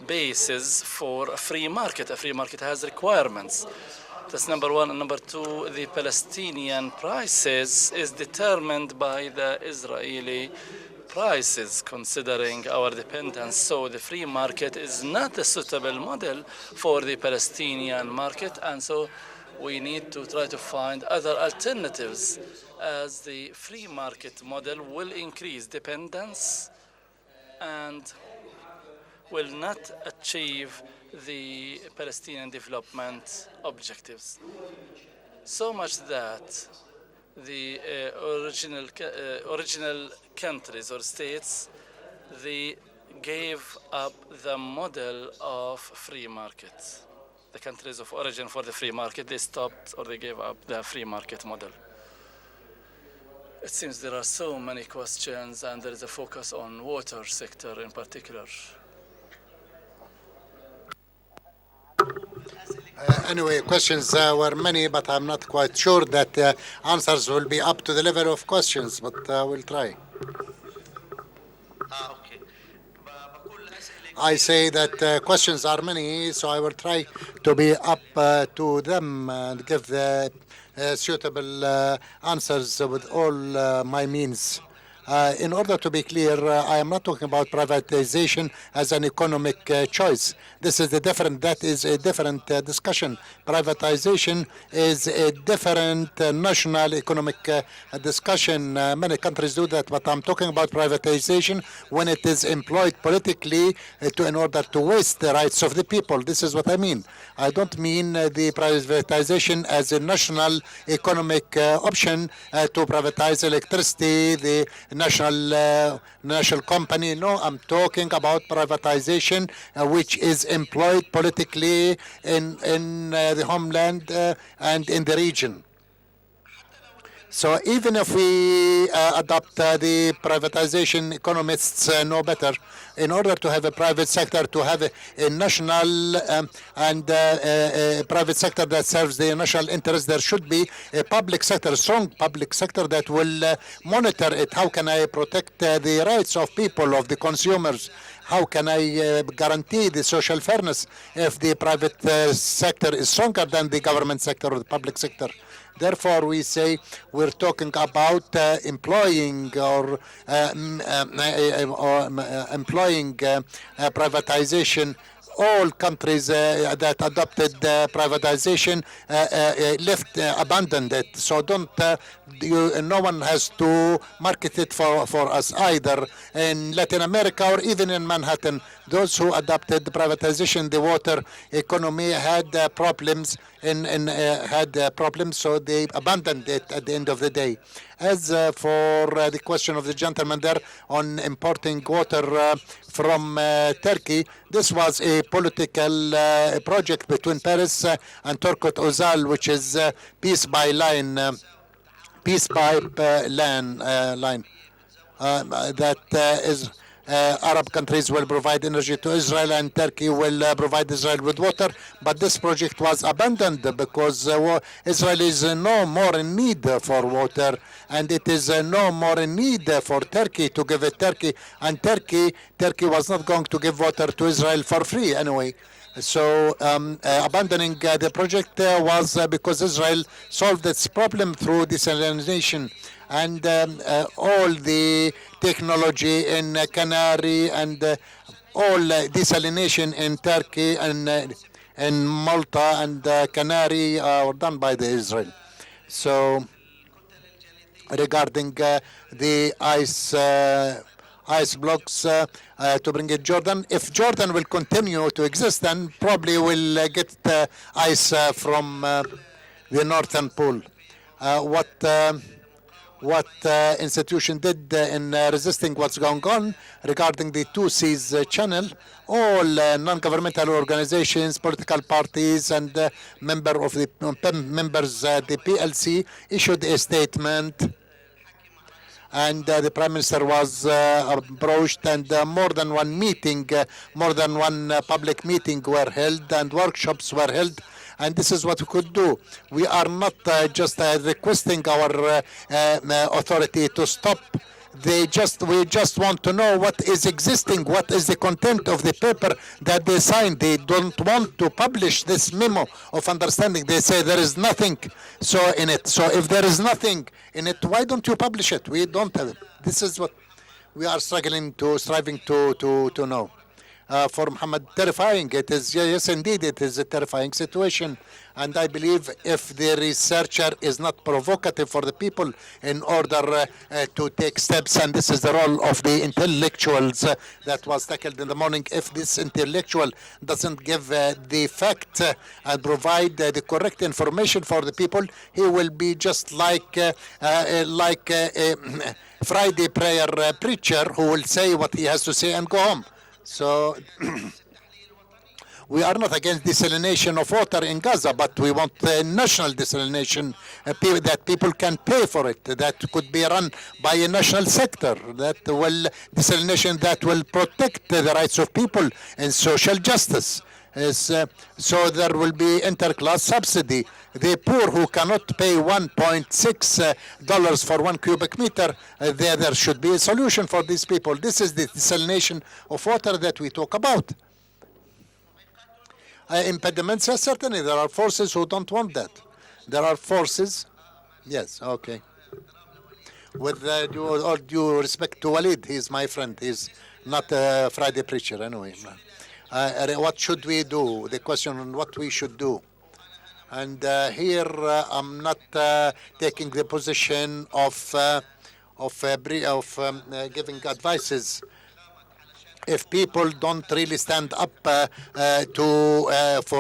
basis for a free market. A free market has requirements. That's number one. And number two, the Palestinian prices is determined by the Israeli prices, considering our dependence. So the free market is not a suitable model for the Palestinian market. And so we need to try to find other alternatives, as the free market model will increase dependence and will not achieve the Palestinian development objectives. So much that the original countries or states, they gave up the model of free market. The countries of origin for the free market, they stopped or they gave up the free market model. It seems there are so many questions and there is a focus on water sector in particular. Anyway, questions were many, but I'm not quite sure that answers will be up to the level of questions, but we'll try. I say that questions are many, so I will try to be up to them and give the suitable answers with all my means. In order to be clear, I am not talking about privatization as an economic choice. This is that is a different discussion. Privatization is a different national economic discussion. Many countries do that, but I'm talking about privatization when it is employed politically in order to waste the rights of the people. This is what I mean. I don't mean the privatization as a national economic option to privatize electricity, the national company. No, I'm talking about privatization which is employed politically in the homeland and in the region. So even if we adopt the privatization, economists know better. In order to have a private sector, to have a national and a private sector that serves the national interest, there should be a public sector, a strong public sector that will monitor it. How can I protect the rights of people, of the consumers? How can I guarantee the social fairness if the private sector is stronger than the government sector or the public sector? Therefore, we say we're talking about employing or employing privatization. All countries that adopted privatization abandoned it. So no one has to market it for us either in Latin America or even in Manhattan. Those who adopted privatization, the water economy had problems so they abandoned it at the end of the day. As for the question of the gentleman there on importing water from Turkey, this was a political project between Paris and Turkot Özal, which is peace pipe line that is. Arab countries will provide energy to Israel and Turkey will provide Israel with water. But this project was abandoned because Israel is no more in need for water and it is no more in need for Turkey to give it Turkey. And Turkey was not going to give water to Israel for free anyway. So abandoning the project was because Israel solved its problem through desalination. And all the technology in Canary and all desalination in Turkey and in Malta and Canary were done by the Israel. So regarding the ice blocks to bring it Jordan, if Jordan will continue to exist, then probably we'll get ice from the northern pole. What institution did in resisting what's going on regarding the Two Seas channel, all non-governmental organizations, political parties, and members, the PLC, issued a statement. And the Prime Minister was approached, and more than one meeting, more than one public meeting were held, and workshops were held. And this is what we could do. We are not just requesting our authority to stop. We just want to know what is existing, what is the content of the paper that they signed. They don't want to publish this memo of understanding. They say there is nothing in it. So if there is nothing in it, why don't you publish it? We don't have it. This is what we are striving to know. for Muhammad terrifying. It is, yes, indeed, it is a terrifying situation. And I believe if the researcher is not provocative for the people in order to take steps, and this is the role of the intellectuals that was tackled in the morning, if this intellectual doesn't give the fact and provide the correct information for the people, he will be just like a Friday prayer preacher who will say what he has to say and go home. So we are not against desalination of water in Gaza, but we want national desalination that people can pay for it, that could be run by a national sector, that will desalination that will protect the rights of people and social justice. So there will be interclass subsidy. The poor who cannot pay $1.6 for 1 cubic meter, there should be a solution for these people. This is the desalination of water that we talk about. Impediments, yes, certainly. There are forces who don't want that. There are forces. Yes, okay. With all due respect to Walid, he's my friend. He's not a Friday preacher anyway. What should we do? The question on what we should do. And here I'm not taking the position of giving advices. If people don't really stand up for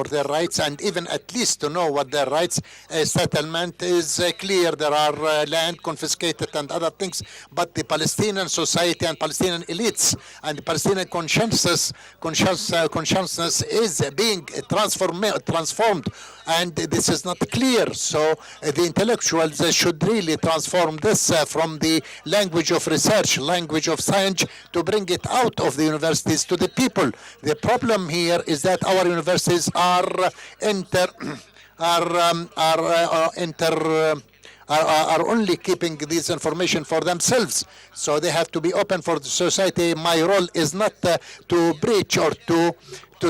their rights, and even at least to know what their rights, settlement is clear. There are land confiscated and other things, but the Palestinian society and Palestinian elites and the Palestinian consciousness is being transformed, and this is not clear. So the intellectuals should really transform this from the language of research, language of science, to bring it out of the universities to the people. The problem here is that our universities are only keeping this information for themselves. So they have to be open for the society. My role is not to preach or to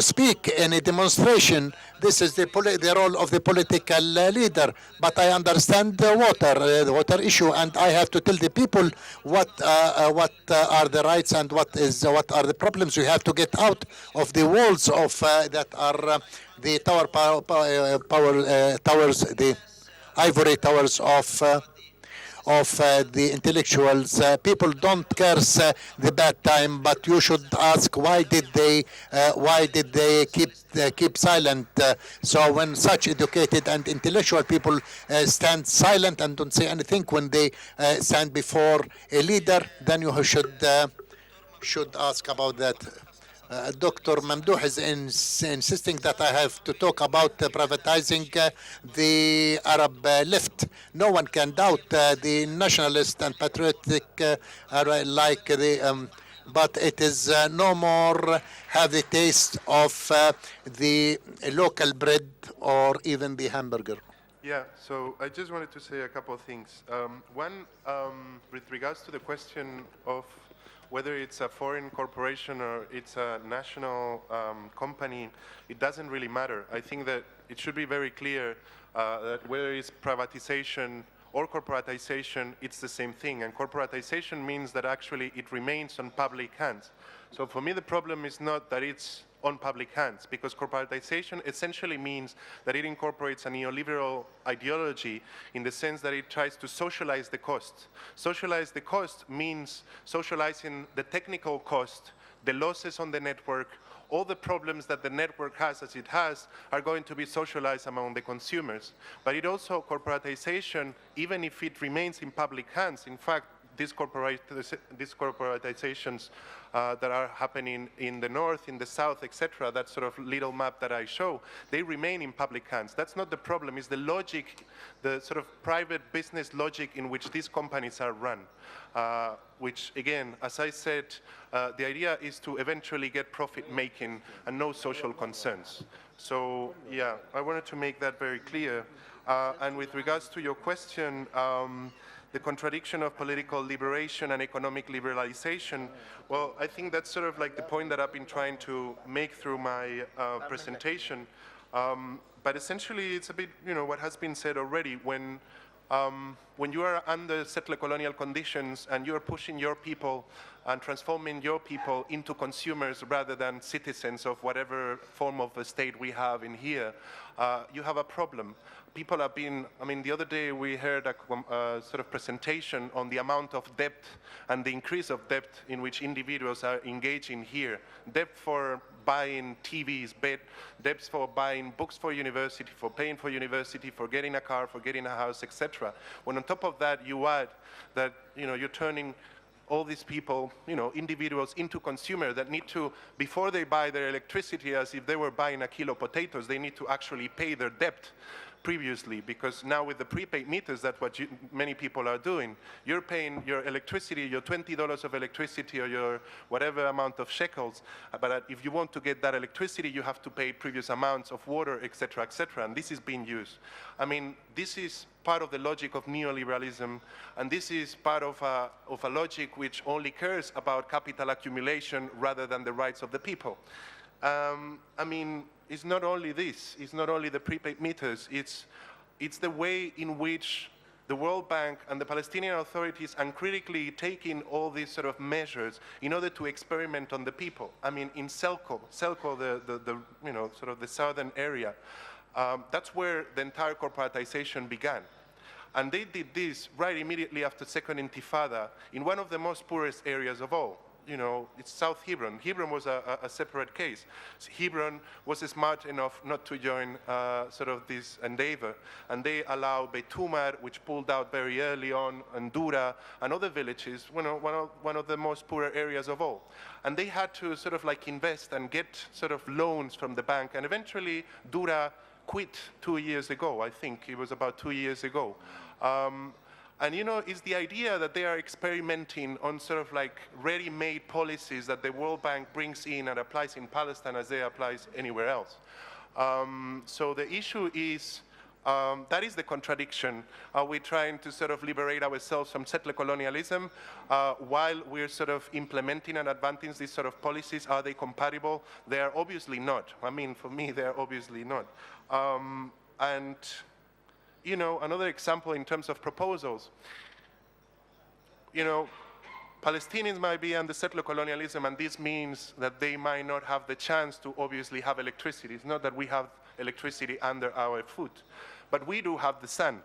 speak in a demonstration. This is the role of the political leader. But I understand the water issue, and I have to tell the people what are the rights and what are the problems. We have to get out of the walls of that are the towers, the ivory towers of the intellectuals. People don't curse the bad time, but you should ask why did they keep silent. So when such educated and intellectual people stand silent and don't say anything when they stand before a leader, then you should ask about that. Dr. Mamdouh is insisting that I have to talk about privatizing the Arab left. No one can doubt the nationalist and patriotic like the but it is no more have the taste of the local bread or even the hamburger. Yeah, so I just wanted to say a couple of things. One, with regards to the question of whether it's a foreign corporation or it's a national company, it doesn't really matter. I think that it should be very clear that whether it's privatization or corporatization, it's the same thing. And corporatization means that actually it remains on public hands. So for me, the problem is not that it's on public hands, because corporatization essentially means that it incorporates a neoliberal ideology in the sense that it tries to socialize the cost. Socialize the cost means socializing the technical cost, the losses on the network, all the problems that the network has as it has are going to be socialized among the consumers. But it also, corporatization, even if it remains in public hands, in fact, these corporatizations that are happening in the north, in the south, etc., that sort of little map that I show, they remain in public hands. That's not the problem. It's the logic, the sort of private business logic in which these companies are run, which, again, as I said, the idea is to eventually get profit-making and no social concerns. So, yeah, I wanted to make that very clear. And with regards to your question, the contradiction of political liberation and economic liberalization, well, I think that's sort of like the point that I've been trying to make through my presentation. But essentially, it's a bit, what has been said already. When when you are under settler colonial conditions and you're pushing your people and transforming your people into consumers rather than citizens of whatever form of a state we have in here, you have a problem. People have been, I mean, the other day we heard a sort of presentation on the amount of debt and the increase of debt in which individuals are engaging here. Debt for buying TVs, debts for buying books for university, for paying for university, for getting a car, for getting a house, etc. When on top of that you add that, you know, you're turning all these people, you know, individuals into consumers that need to, before they buy their electricity, as if they were buying a kilo of potatoes, they need to actually pay their debt previously, because now with the prepaid meters, that's what many people are doing. You're paying your electricity, your $20 of electricity or your whatever amount of shekels, but if you want to get that electricity, you have to pay previous amounts of water, etc., and this is being used. I mean, this is part of the logic of neoliberalism, and this is part of a logic which only cares about capital accumulation rather than the rights of the people. I mean, it's not only this, it's not only the prepaid meters, it's the way in which the World Bank and the Palestinian authorities are critically taking all these sort of measures in order to experiment on the people. I mean, in Selco, the you know, sort of the southern area, that's where the entire corporatization began. And they did this right immediately after Second Intifada in one of the most poorest areas of all. You know, it's South Hebron. Hebron was a separate case. Hebron was smart enough not to join sort of this endeavor, and they allowed Beitumar, which pulled out very early on, and Dura, and other villages, you know, one of the most poorer areas of all. And they had to sort of like invest and get sort of loans from the bank, and eventually Dura quit 2 years ago. I think it was about 2 years ago. And, you know, it's the idea that they are experimenting on sort of like ready-made policies that the World Bank brings in and applies in Palestine as they applies anywhere else. So the issue is, that is the contradiction. Are we trying to sort of liberate ourselves from settler colonialism while we're sort of implementing and advancing these sort of policies? Are they compatible? They are obviously not. I mean, for me, they're obviously not. And you know, another example in terms of proposals, you know, Palestinians might be under settler colonialism, and this means that they might not have the chance to obviously have electricity. It's not that we have electricity under our foot, but we do have the sun.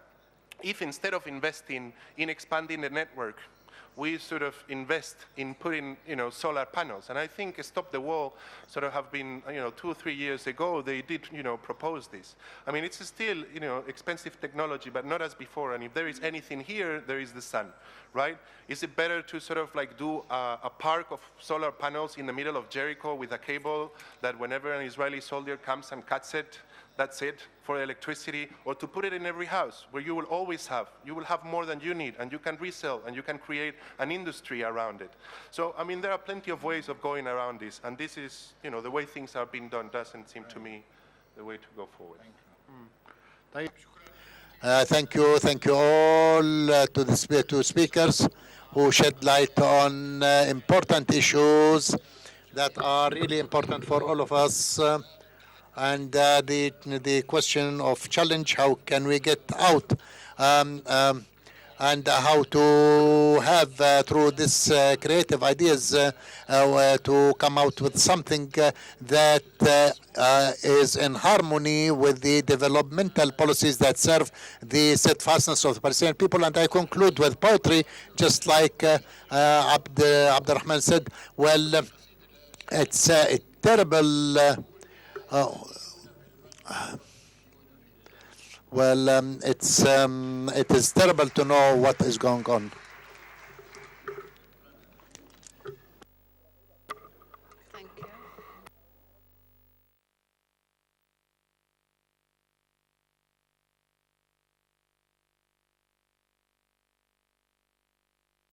If instead of investing in expanding the network, we sort of invest in putting, you know, solar panels. And I think Stop the Wall sort of have been, you know, 2 or 3 years ago, they did, you know, propose this. I mean, it's still, you know, expensive technology, but not as before. And if there is anything here, there is the sun, right? Is it better to sort of like do a park of solar panels in the middle of Jericho with a cable that whenever an Israeli soldier comes and cuts it, that's it for electricity, or to put it in every house where you will always have, you will have more than you need, and you can resell, and you can create an industry around it. So, I mean, there are plenty of ways of going around this, and this is, you know, the way things are being done doesn't seem to me the way to go forward. Thank you all to the two speakers who shed light on important issues that are really important for all of us. And the question of challenge, how can we get out, and how to have through this creative ideas to come out with something that is in harmony with the developmental policies that serve the steadfastness of the Palestinian people. And I conclude with poetry, just like Abdurrahman said. Well, it's a terrible it is terrible to know what is going on.